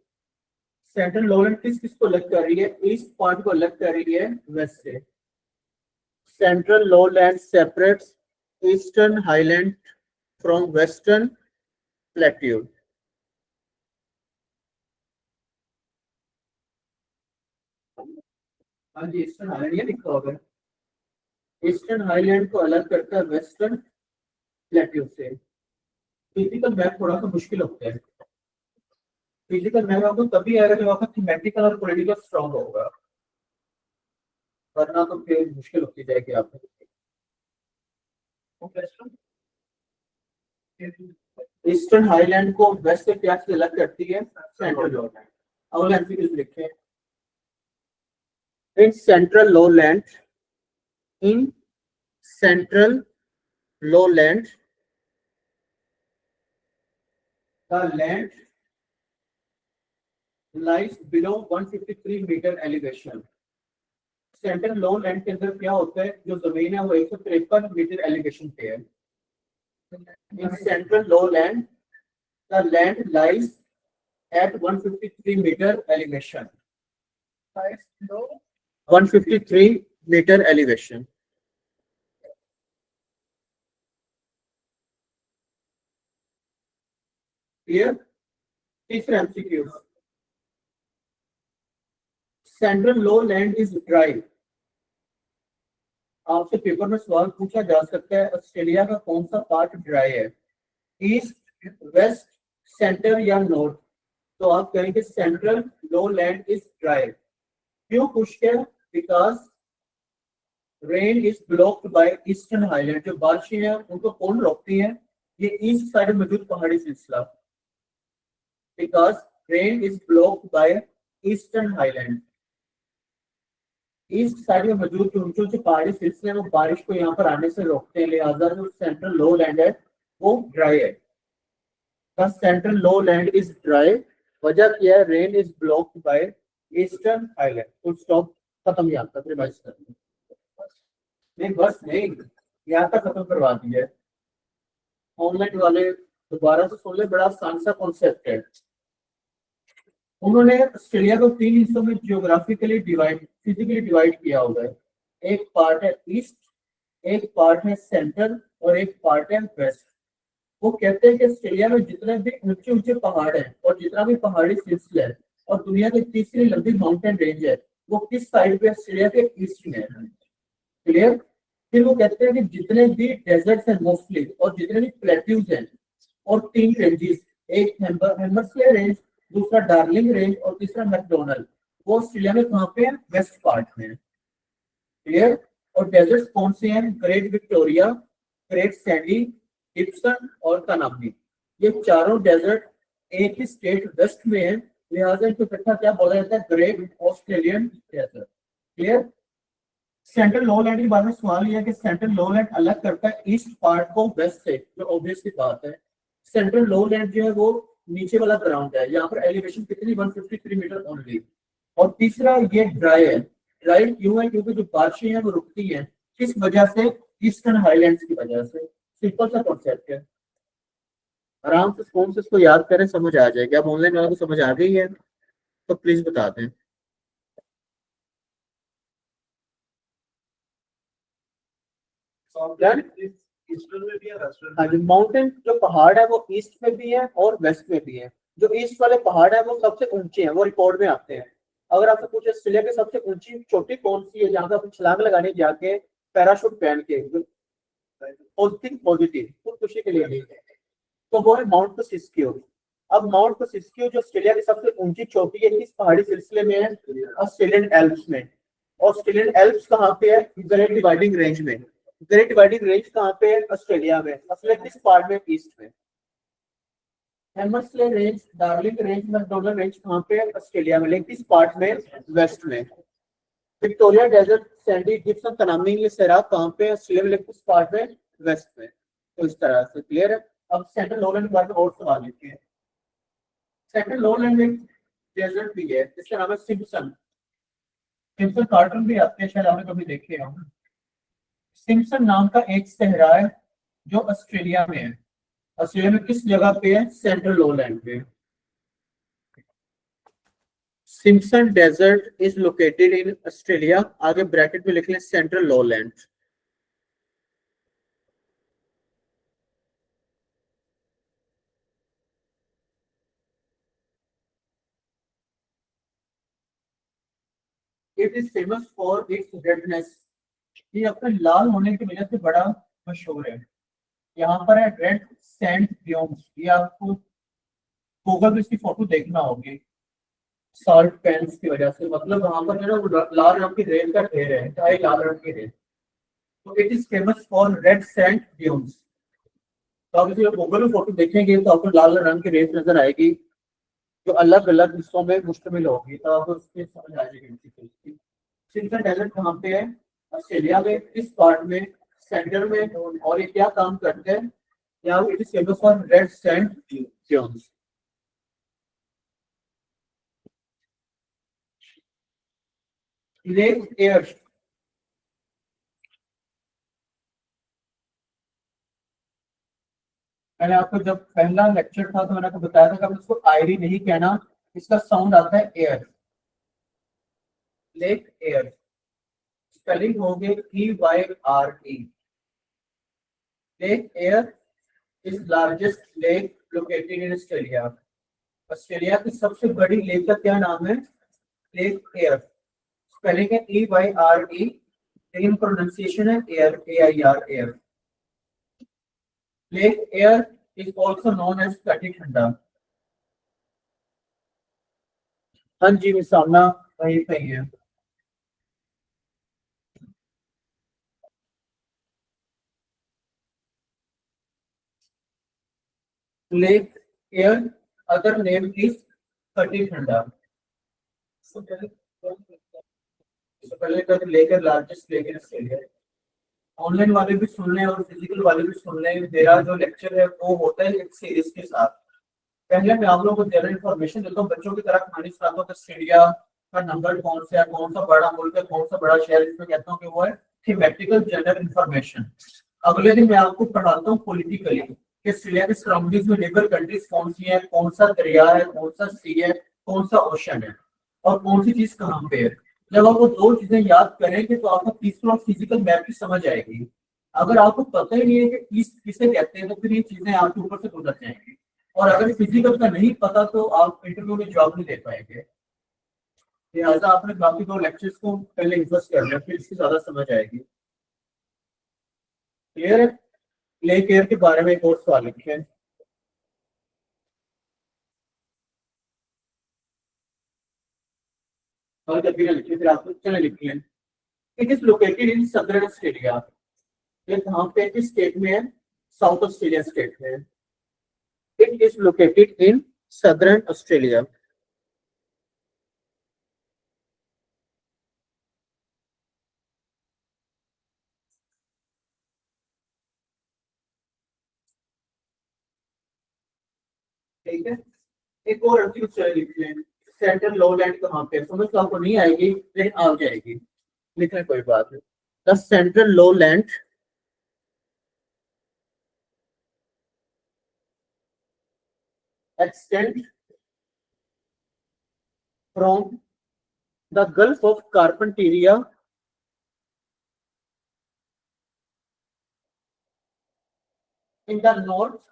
Central lowland किस किस को अलग कर रही है? ईस्ट पॉइंट को अलग कर रही है वेस्ट से। Central lowland separates eastern highland from western plateau. हाँ जी, ईस्टर्न हाईलैंड ये लिखा होगा। ईस्टर्न हाईलैंड को अलग करता है वेस्टर्न प्लेट्यू से। फिजिकल मैप थोड़ा सा मुश्किल होता है। फिजिकल मैप आपको तभी आएगा जब आपका थीमेटिकल और पॉलिटिकल स्ट्रांग होगा, वरना तो फिर मुश्किल होती जाएगी आपको। ईस्टर्न हाईलैंड को वेस्ट से क्या से अलग करती है? Central lowland. और एमसीक्यूज लिखे in central lowland. In central lowland the land lies below 153 metre elevation. Central lowland के अंदर क्या होता है? जो जमीन है वो 153 मीटर एलिवेशन पे है। In central lowland the land lies at 153 metre elevation. 153 metre elevation. Clear? तीसरा MCQ, central lowland is dry. आपसे पेपर में सवाल पूछा जा सकता है ऑस्ट्रेलिया का कौन सा पार्ट ड्राई है? ईस्ट, वेस्ट, सेंटर या नॉर्थ? तो आप कहेंगे सेंट्रल लोलैंड इज ड्राई। क्यों खुश्क है? Because rain is blocked by eastern highland. जो बारिशें हैं उनको कौन रोकती है? ये ईस्ट साइड में मौजूद पहाड़ी सिलसिला। Because rain is blocked by eastern highland. East side में मौजूद जो ऊंचे ऊंचे पहाड़ी सिलसिले वो बारिश को यहाँ पर आने से रोकते हैं, लिहाजा जो सेंट्रल लोलैंड है वो ड्राई है। Central lowland is dry. वजह क्या है? Rain is blocked by eastern highland. Full stop, खत्म। यहाँ तक रिवाइज करना नहीं, बस नहीं, यहाँ तक खत्म करवा दिया। ऑनलाइन वाले दोबारा से सुन ले, बड़ा आसान सा कॉन्सेप्ट है। उन्होंने ऑस्ट्रेलिया को 3 हिस्सों में जियोग्राफिकली डिवाइड, फिजिकली डिवाइड किया हुआ है। एक पार्ट है ईस्ट, एक पार्ट है सेंट्रल और एक पार्ट है वेस्ट। वो कहते हैं कि ऑस्ट्रेलिया में जितने भी ऊंचे ऊंचे पहाड़ हैं और जितना भी पहाड़ी सिलसिला है और दुनिया की तीसरी लंबी माउंटेन रेंज है, वो किस साइड पे? ऑस्ट्रेलिया के ईस्ट में है। क्लियर? फिर वो कहते हैं कि जितने भी डेजर्ट्स हैं मोस्टली और जितने भी प्लेट्यूज हैं और 3 रेंजेस, एक हेमर्सले रेंज, दूसरा डार्लिंग रेंज और तीसरा मैकडोनल्ड, वो ऑस्ट्रेलिया में कहाँ पे है? वेस्ट पार्ट में है। क्लियर? और डेजर्ट्स कौन से हैं? Great Victoria, great Sandy, Gibson और तनाबनी। ये चारों डेजर्ट एक ही स्टेट वेस्ट में है, लिहाजा इनको इकट्ठा क्या बोला जाता है, Great Australian Desert. Clear. Central lowland के बारे में सवाल यह है कि सेंट्रल लोलैंड अलग करता है ईस्ट पार्ट को वेस्ट से, जो ऑब्वियस सी बात है। सेंट्रल लोलैंड जो है वो नीचे वाला ग्राउंड है, यहाँ पर एलिवेशन कितनी 153 मीटर ओनली। और तीसरा ये ड्राई है। ड्राई क्यों है, क्योंकि जो बारिशें हैं वो रुकती हैं, किस वजह से, ईस्टर्न हाईलैंड्स की वजह से। सिंपल सा कॉन्सेप्ट है, आराम से फोन से इसको याद करें, समझ आ जाएगी। अब ऑनलाइन वालों को समझ आ गई है तो प्लीज बता दें। माउंटेन जो पहाड़ है वो ईस्ट में भी है और वेस्ट में भी है। जो ईस्ट वाले पहाड़ है वो सबसे ऊंचे हैं, वो रिकॉर्ड में आते हैं। अगर आपसे पूछे ऑस्ट्रेलिया की सबसे ऊंची चोटी कौन सी है, जहाँ पे आप छलांग लगाने जाके पैराशूट पहन के, पॉजिटिव पॉजिटिव कुछ खुशी के लिए नहीं, तो वो है माउंट सिस्कियो। अब माउंट सिस्कियो जो ऑस्ट्रेलिया की सबसे ऊंची चोटी है, किस पहाड़ी सिलसिले में है, ऑस्ट्रेलियन एल्प्स में। ऑस्ट्रेलियन एल्प्स कहाँ पे है, ग्रेट डिवाइडिंग रेंज में। ग्रेट डिवाइडिंग रेंज कहाँ पे है, ऑस्ट्रेलिया में। ऑस्ट्रेलिया किस पार्ट में, ईस्ट में। Hamersley range, Darling range, MacDonnell range कहाँ पे है, ऑस्ट्रेलिया में, लेकिन किस पार्ट में, वेस्ट में। Victoria desert, Sandy Gibson, Tanami सैराब कहाँ पे है, ऑस्ट्रेलिया में, लेकिन किस पार्ट में, वेस्ट में। तो इस तरह से क्लियर है। अब सेंट्रल लोलैंड के बारे में और सवाल लेते हैं। सेंट्रल लोलैंड में डेजर्ट भी है जिसका नाम है सिम्पसन। सिम्पसन कार्टून भी आते हैं, शायद आपने कभी देखे होंगे। सिम्पसन नाम का एक सहरा है जो ऑस्ट्रेलिया में है। ऑस्ट्रेलिया में किस जगह पे है, सेंट्रल लोलैंड पे। Simpson desert is located in Australia, आगे ब्रैकेट में लिख लें central lowland. It is famous for its redness, ये अपने लाल होने की वजह से बड़ा मशहूर है। यहाँ पर है रेड सैंड ड्यून्स, ये आपको गूगल पे इसकी फोटो देखना होगी। सॉल्ट पैंस की वजह से, मतलब वहां पर जो है वो लाल रंग की रेत का ढेर है, चाहे लाल रंग की रेत। तो it is famous for red sand dunes. तो आप इसी गूगल पे फोटो देखेंगे तो आपको लाल रंग की रेत नजर आएगी, जो अलग अलग हिस्सों में मुश्तमिल होगी, तो आपको उसकी समझ आ जाएगी। सिम्पसन डेजर्ट कहाँ पे है, ऑस्ट्रेलिया में, किस पार्ट में, सेंटर में। और ये क्या काम करते हैं, यहाँ it is famous for red sand dunes. Lake air, मैंने आपको जब पहला लेक्चर था तो मैंने आपको बताया था कि आप इसको आयरी नहीं कहना, इसका साउंड आता है एयर। लेक एयर स्पेलिंग होगी EYRE। Lake Eyre is largest lake located in Australia. Australia की सबसे बड़ी लेक का क्या नाम है, लेक एयर। स्पेलिंग है EYRE, लेकिन प्रोनाउंसिएशन है air, AIR air. Lake Eyre is also known as Kati Thanda. हाँ जी, मैं सामना वही पे ही है। Lake air other name is कटी ठंडा। पहले का lake largest lake in Australia. Online वाले भी सुन लें और फिजिकल वाले भी सुन लें, मेरा जो लेक्चर है वो होता है एक सीरीज के साथ। पहले मैं आप लोगों को जनरल इन्फॉर्मेशन देता हूँ, बच्चों की तरह कहानी सुनाता हूँ कि ऑस्ट्रेलिया का नंबर कौन सा है, कौन सा बड़ा मुल्क है, कौन सा बड़ा शहर, इसमें कहता हूँ कि वो है थीमेटिकल जनरल इन्फॉर्मेशन। अगले दिन मैं आपको पढ़ाता हूँ पॉलिटिकली कि ऑस्ट्रेलिया के सराउंडिंग्स में नेबर कंट्रीज कौन सी है, कौन सा दरिया है, कौन सा सी है, कौन सा ओशन है, और कौन सी चीज कहाँ पे है। जब आप वो दो चीजें याद करेंगे तो आपको तीसरा फिजिकल मैप की समझ आएगी। अगर आपको पता ही नहीं है कि ईस्ट किसे कहते हैं तो फिर ये चीजें आपके ऊपर से गुजर जाएंगी, और अगर फिजिकल का नहीं पता तो आप इंटरव्यू में जॉब नहीं दे पाएंगे। लिहाजा आपने बाकी दो लेक्चर्स को पहले इन्वेस्ट कर लिया, फिर इसकी ज्यादा समझ आएगी। क्लियर है। लेक एयर के बारे में एक और सवाल लिखे हैं। और जब भी ना लिखिए फिर आपको चले लिख लें। It is located in southern Australia, ये कहाँ पे किस स्टेट में है, साउथ ऑस्ट्रेलिया स्टेट में है। It is located in southern Australia. ठीक है, एक और फ्यूचर लिख लें, सेंट्रल लोलैंड कहाँ पे, समझ तो आपको नहीं आएगी लेकिन आ जाएगी, लिख लें कोई बात नहीं। The central lowland extend from the Gulf of Carpentaria in the north,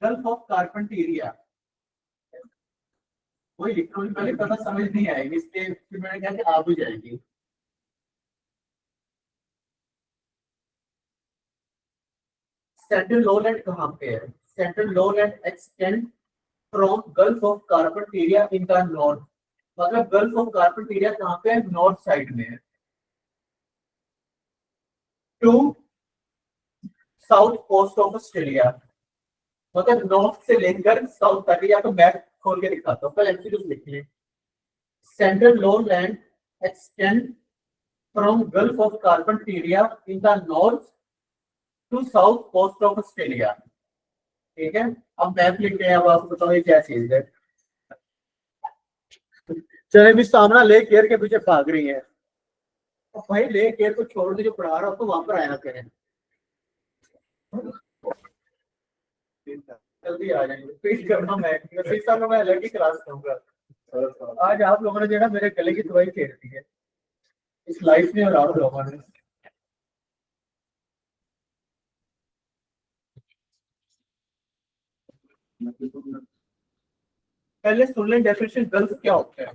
Gulf of Carpentaria। वही लिख रहा हूँ, पहले पता समझ नहीं आएगी इसलिए फिर मैंने कहा कि आ भी जाएगी। सेंट्रल लोलैंड कहाँ पे है? Central lowland extend from gulf of Carpentaria in the north, मतलब गल्फ ऑफ कार्पेंटेरिया कहाँ पे है? नॉर्थ साइड में है, to south coast of Australia, मतलब नॉर्थ से लेकर साउथ तक, या तो मैप खोल के दिखाता हूँ, पहले एमसीक्यूज लिख लें। Central lowland extend from gulf of Carpentaria in the north to south coast of Australia. ठीक है, अब मैप लिखते हैं, अब आपको बताओ ये क्या चीज है। चले भी सामना लेक एयर के पीछे भाग रही है, तो भाई लेक एयर को छोड़ के जो पढ़ा रहा हो तो वहां पर आया करें, जल्दी आ जाएंगे, फील करना मैं अलग ही क्लास करूंगा। आज आप लोगों ने जो है ना मेरे गले की दवाई फेर दी है इस लाइफ में और आप लोगों ने। पहले सुन लें डेफिनेशन गल्फ क्या होता है।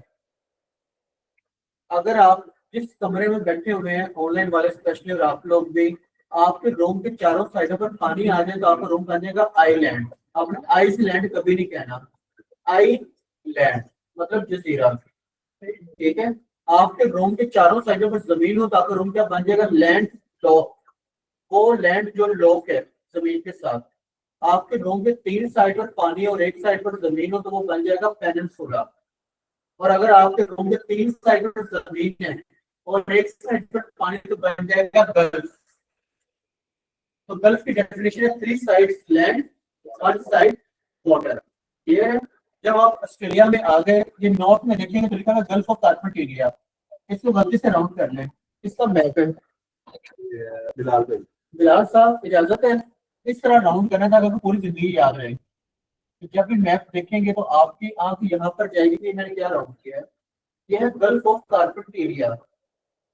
अगर आप जिस कमरे में बैठे हुए हैं ऑनलाइन वाले स्पेशली और आप लोग भी, आपके रूम के चारों साइडों पर पानी आ जाए तो आपका रूम बन जाएगा आईलैंड। आपने आइस लैंड कभी नहीं कहना, आई लैंड मतलब जजीरा। ठीक है, आपके रूम के चारों साइडों पर जमीन हो तो आपका रूम क्या बन जाएगा? Land lock. वो लैंड जो लॉक है जमीन के साथ, आपके रूम के तीन साइड पर पानी और एक साइड पर जमीन हो तो वो बन जाएगा पेनिनसुला। और अगर आपके रूम के तीन साइड पर जमीन है और एक साइड पर पानी तो बन जाएगा गल्फ। तो गल्फ की डेफिनेशन है three sides land, one side water. Clear है? जब आप ऑस्ट्रेलिया में आ गए, ये नॉर्थ में देखेंगे तो लिखा है गल्फ ऑफ कार्पेंटेरिया, इसको गलती से राउंड कर लें, इसका मैप है। बिलाल साहब इजाजत है, इस तरह राउंड करना था अगर पूरी जिंदगी याद रहे। तो जब भी मैप देखेंगे तो आपकी आंख यहाँ पर जाएगी कि मैंने क्या राउंड किया है। यह है गल्फ ऑफ कार्पेंटेरिया।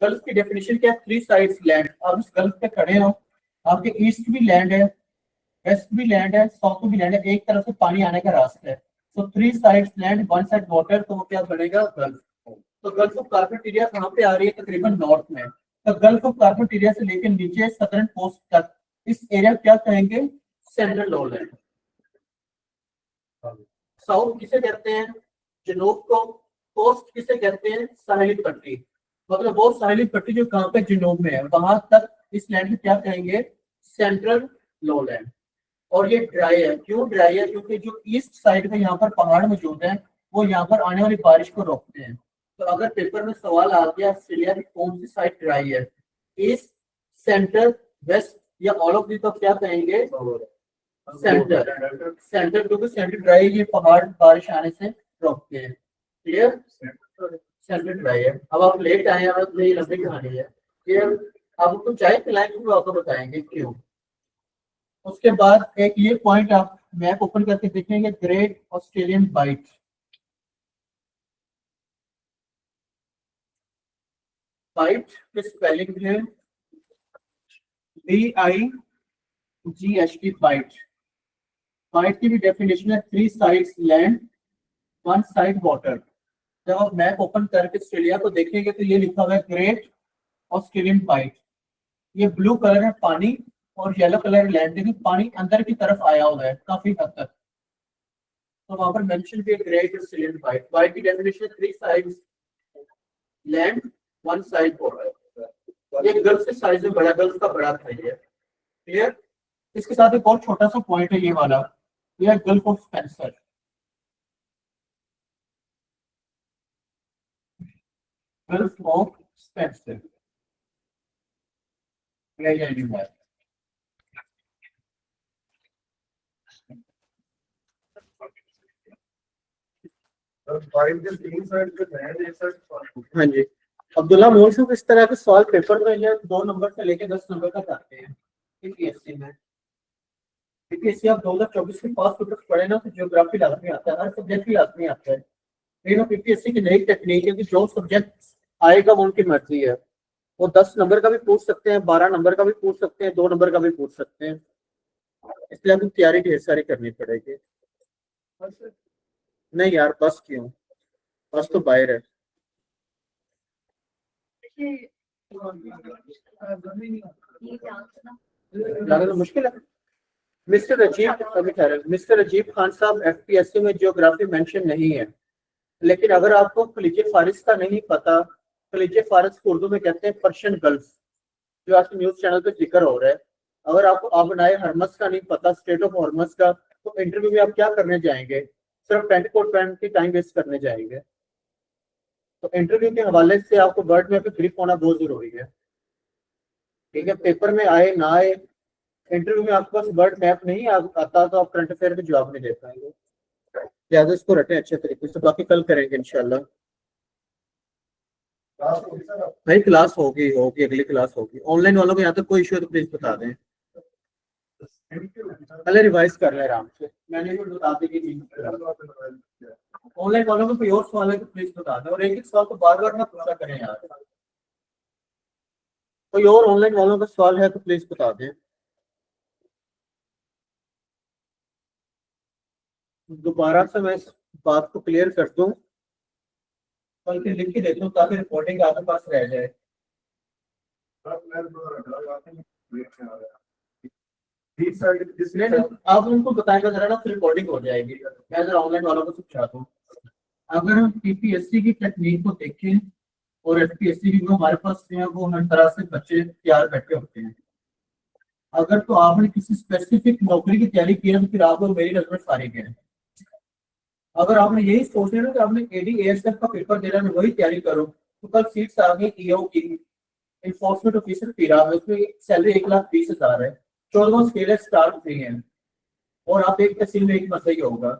गल्फ की डेफिनेशन क्या है? Three sides land. आप इस गल्फ पे खड़े हो, आपके ईस्ट भी लैंड है, वेस्ट भी लैंड है, साउथ भी लैंड है, एक तरफ से पानी आने का रास्ता है। तो three sides land, one side water, तो वो क्या बनेगा? गल्फ। तो गल्फ ऑफ कार्पेंटेरिया कहाँ पे आ रही है? तकरीबन नॉर्थ में। तो गल्फ ऑफ कार्पेंटेरिया से लेकर नीचे सदर्न कोस्ट तक इस एरिया क्या कहेंगे? Central lowland. साउथ किसे कहते हैं? जनूब को। कोस्ट किसे कहते हैं? साहिली पट्टी। मतलब वो साहिली पट्टी जो कहाँ पे जनूब में है वहां तक इस लैंड में क्या कहेंगे? Central lowland. और ये ड्राई है। क्यों ड्राई है? क्योंकि जो ईस्ट साइड में यहाँ पर पहाड़ मौजूद है वो यहाँ पर आने वाली बारिश को रोकते हैं। तो अगर पेपर में सवाल आ गया ऑस्ट्रेलिया की कौन सी साइड ड्राई है, ईस्ट, सेंटर, वेस्ट या ऑल ऑफ दी, तो क्या कहेंगे? सेंटर। सेंटर क्योंकि सेंटर ड्राई, ये पहाड़ बारिश आने से रोकते हैं। क्लियर? सेंटर ड्राई है। अब आप लेट आए हैं, अब मेरी लंबी कहानी है। क्लियर? अब तो चाय पिलाएंगे तो आपको बताएंगे क्यों। उसके बाद एक ये पॉइंट आप मैप ओपन करके देखेंगे, ग्रेट ऑस्ट्रेलियन बाइट। बाइट की स्पेलिंग है BIGHT बाइट। बाइट की भी डेफिनेशन है three sides land, one side water. जब आप मैप ओपन करके ऑस्ट्रेलिया को देखेंगे तो ये लिखा हुआ है ग्रेट ऑस्ट्रेलियन बाइट। ये ब्लू कलर है पानी और येलो कलर लैंड, देखिए पानी अंदर की तरफ आया हुआ है काफी हद तक। तो वहां पर मेंशन भी है ग्रेट ऑस्ट्रेलियन बाइट। बाइट की definition three sides land, one side water. ये गल्फ से साइज में बड़ा, गल्फ का बड़ा था ये। क्लियर? इसके साथ एक और छोटा सा पॉइंट है ये वाला, ये है gulf of Spencer. Gulf of Spencer है। हाँ जी, अब्दुल्ला मोल से इस तरह के सवाल पेपर में या 2 नंबर से लेके 10 नंबर तक आते हैं पीपीएससी में। पीपीएससी आप 2024 के पास पेपर पढ़े ना तो ज्योग्राफी लाजमी आता है, हर सब्जेक्ट की लाजमी आता है। लेकिन पीपीएससी की नई टेक्निक है कि जो सब्जेक्ट आएगा वो उनकी मर्जी है, वो 10 नंबर का भी पूछ सकते हैं, 12 नंबर का भी पूछ सकते हैं, 2 नंबर का भी पूछ सकते हैं। इसलिए आपको तैयारी ढेर सारी करनी पड़ेगी। नहीं यार, बस क्यों, बस तो बाहर है। ज्यादा मुश्किल है। मिस्टर अजीब खान साहब, एफपीएससी में ज्योग्राफी मेंशन नहीं है, लेकिन अगर आपको खलीज फारिस का नहीं पता, खलीज फारिस को उर्दू में कहते हैं पर्शियन गल्फ, जो आज न्यूज चैनल पे जिक्र हो रहा है। अगर आपको आबनाए हरमस का नहीं पता, स्टेट ऑफ हॉर्मस का, तो इंटरव्यू में आप क्या करने जाएंगे? सिर्फ पेंट कोट पहन के टाइम वेस्ट करने जाएंगे। तो इंटरव्यू के हवाले से आपको वर्ड में ग्रिप होना बहुत जरूरी है। ठीक है, पेपर में आए ना आए, इंटरव्यू में आपके पास वर्ड मैप नहीं आता तो आप करंट अफेयर के जवाब नहीं दे पाएंगे। लिहाजा इसको रटें अच्छे तरीके से, बाकी कल करेंगे इंशाल्लाह। भाई क्लास होगी होगी अगली क्लास होगी। ऑनलाइन वालों को यहाँ तक कोई इशू है तो प्लीज बता दें। पहले रिवाइज कर रहे हैं आराम से, मैंने भी बता दी कि ऑनलाइन वालों में कोई और सवाल है तो प्लीज बता दें, और एक सवाल को बार बार ना पूछा करें यार। कोई और ऑनलाइन वालों का सवाल है तो प्लीज बता दें। दोबारा से मैं इस बात को क्लियर कर दूं, बल्कि लिख के देता हूँ ताकि रिपोर्टिंग आपके पास रह जाए। आप उनको बताएगा जरा ना, फिर रिकॉर्डिंग हो जाएगी। मैं जरा ऑनलाइन वालों को समझाता हूँ। अगर हम पीपीएससी की टेक्निक को देखें और एफपीएससी की, हमारे पास जो है वो हर तरह से बच्चे तैयार बैठे होते हैं। अगर तो आपने किसी स्पेसिफिक नौकरी की तैयारी की है तो फिर आप लोग मेरी नजर में फारिग हैं। अगर आपने यही सोच लिया ना कि आपने एडी एएसएफ का पेपर देना है, वही तैयारी करो, तो कल सीट्स आ गई ईओ की, इन्फोर्समेंट ऑफिसर पीरा में, उसमें सैलरी 1,20,000 है, 14वां स्केल है, स्टार 3 है, और आप एक तहसील में एक मसला ही होगा।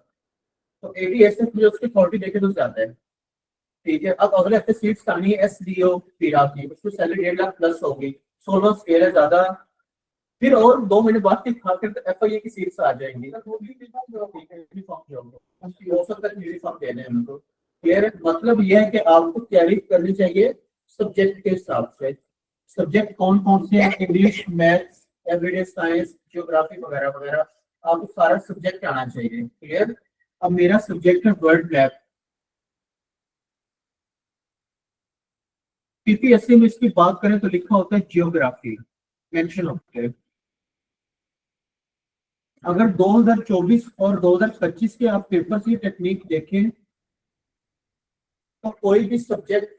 तो एडीएसएफ में उसकी अथॉरिटी देखे तो ज्यादा है। ठीक है, अब अगले हफ्ते सीट्स आनी है एसडीओ पीरा की, उसमें सैलरी 1.5 लाख प्लस होगी, 16वां स्केल है ज्यादा। फिर और 2 महीने बाद की खाकर एफआईए की सीट्स आ जाएंगी। यूनिफॉर्म देने हैं उनको। क्लियर, मतलब यह है कि आपको तैयारी करनी चाहिए सब्जेक्ट के हिसाब से। सब्जेक्ट कौन कौन से हैं? English, maths, everyday science, geography वगैरह वगैरह, आपको सारा सब्जेक्ट आना चाहिए। क्लियर। अब मेरा सब्जेक्ट है वर्ल्ड मैप। पीपीएससी में इसकी बात करें तो लिखा होता है जियोग्राफी, मेंशन होता है। अगर 2024 और 2025 के आप पेपर की टेक्निक देखें तो कोई भी सब्जेक्ट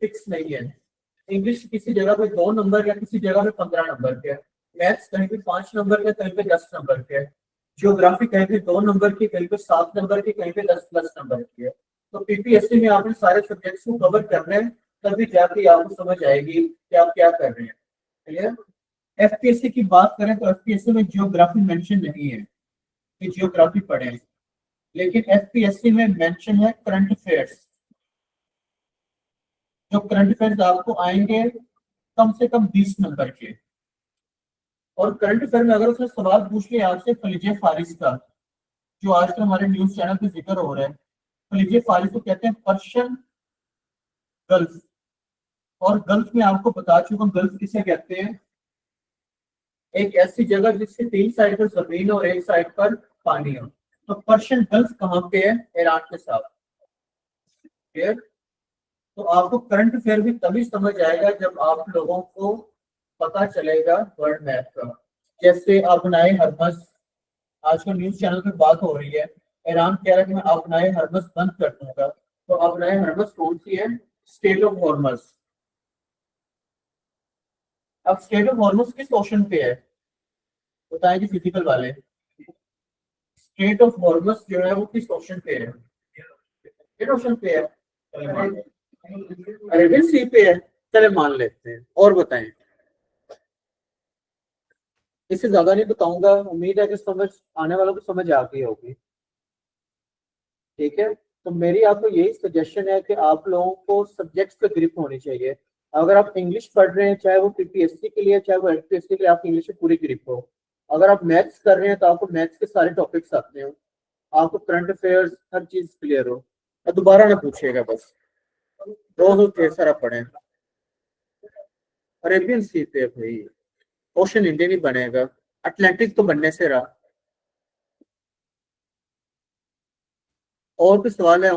फिक्स नहीं है। इंग्लिश किसी जगह पे 2 नंबर या किसी जगह पे 15 नंबर के, मैथ्स कहीं पे 5 नंबर के, कहीं पे 10 नंबर के, ज्योग्राफी कहीं पे 2 नंबर की, कहीं पे 7 नंबर की, कहीं पे 10+ नंबर की है। तो पीपीएससी में आपने सारे सब्जेक्ट्स को कवर करना है, तभी जाके आपको समझ आएगी कि आप क्या कर रहे हैं। क्लियर। एफपीएससी की बात करें तो एफपीएससी में जियोग्राफी मेंशन नहीं है कि जियोग्राफी पढ़े, लेकिन एफपीएससी में मेंशन है करंट अफेयर्स। जो करंट अफेयर्स आपको आएंगे कम से कम 20 नंबर के, और करंट अफेयर में अगर उसने सवाल पूछ लिया आपसे खलीज फारिस का, जो आजकल हमारे न्यूज चैनल पे जिक्र हो रहा है, खलीज फारिस को कहते हैं पर्शियन गल्फ, और गल्फ में आपको बता चुका हूं गल्फ किसे कहते हैं, एक ऐसी जगह जिसके 3 साइड पर जमीन और एक साइड पर पानी हो। तो पर्शियन गल्फ कहाँ पे है? ईरान के साथ। क्लियर। तो आपको करंट अफेयर भी तभी समझ आएगा जब आप लोगों को पता चलेगा वर्ल्ड मैप का। जैसे अपनाए हरमस, आजकल न्यूज चैनल पे बात हो रही है, ईरान कह रहा है कि मैं अपनाए हरमस बंद कर दूंगा। तो अपनाए हरमस कौन सी है? Strait of Hormuz. अब स्टेट ऑफ हॉर्मस किस ओशन पे है? बताएं कि फिजिकल वाले स्ट्रेट ऑफ हॉर्मस जो है वो किस ऑप्शन पे है? किस ऑप्शन पे है? अरेबियन सी पे है। चले मान लेते हैं, और बताएं। इससे ज्यादा नहीं बताऊंगा, उम्मीद है कि समझ आने वालों को समझ आ गई होगी। ठीक है, तो मेरी आपको यही सजेशन है कि आप लोगों को सब्जेक्ट्स पे ग्रिप होनी चाहिए। अगर आप इंग्लिश पढ़ रहे हैं, चाहे वो पीपीएससी के लिए चाहे वो एचपीएससी के लिए, आपकी इंग्लिश में पूरी ग्रिप हो। अगर आप मैथ्स कर रहे हैं तो आपको मैथ्स के सारे टॉपिक्स आते हो, आपको करंट अफेयर्स हर चीज क्लियर हो, और दोबारा ना पूछिएगा बस, रोज ढेर सारा पढ़े। अरेबियन सी पे है भाई, ओशन इंडियन ही बनेगा, अटलांटिक तो बनने से रहा। और भी सवाल है?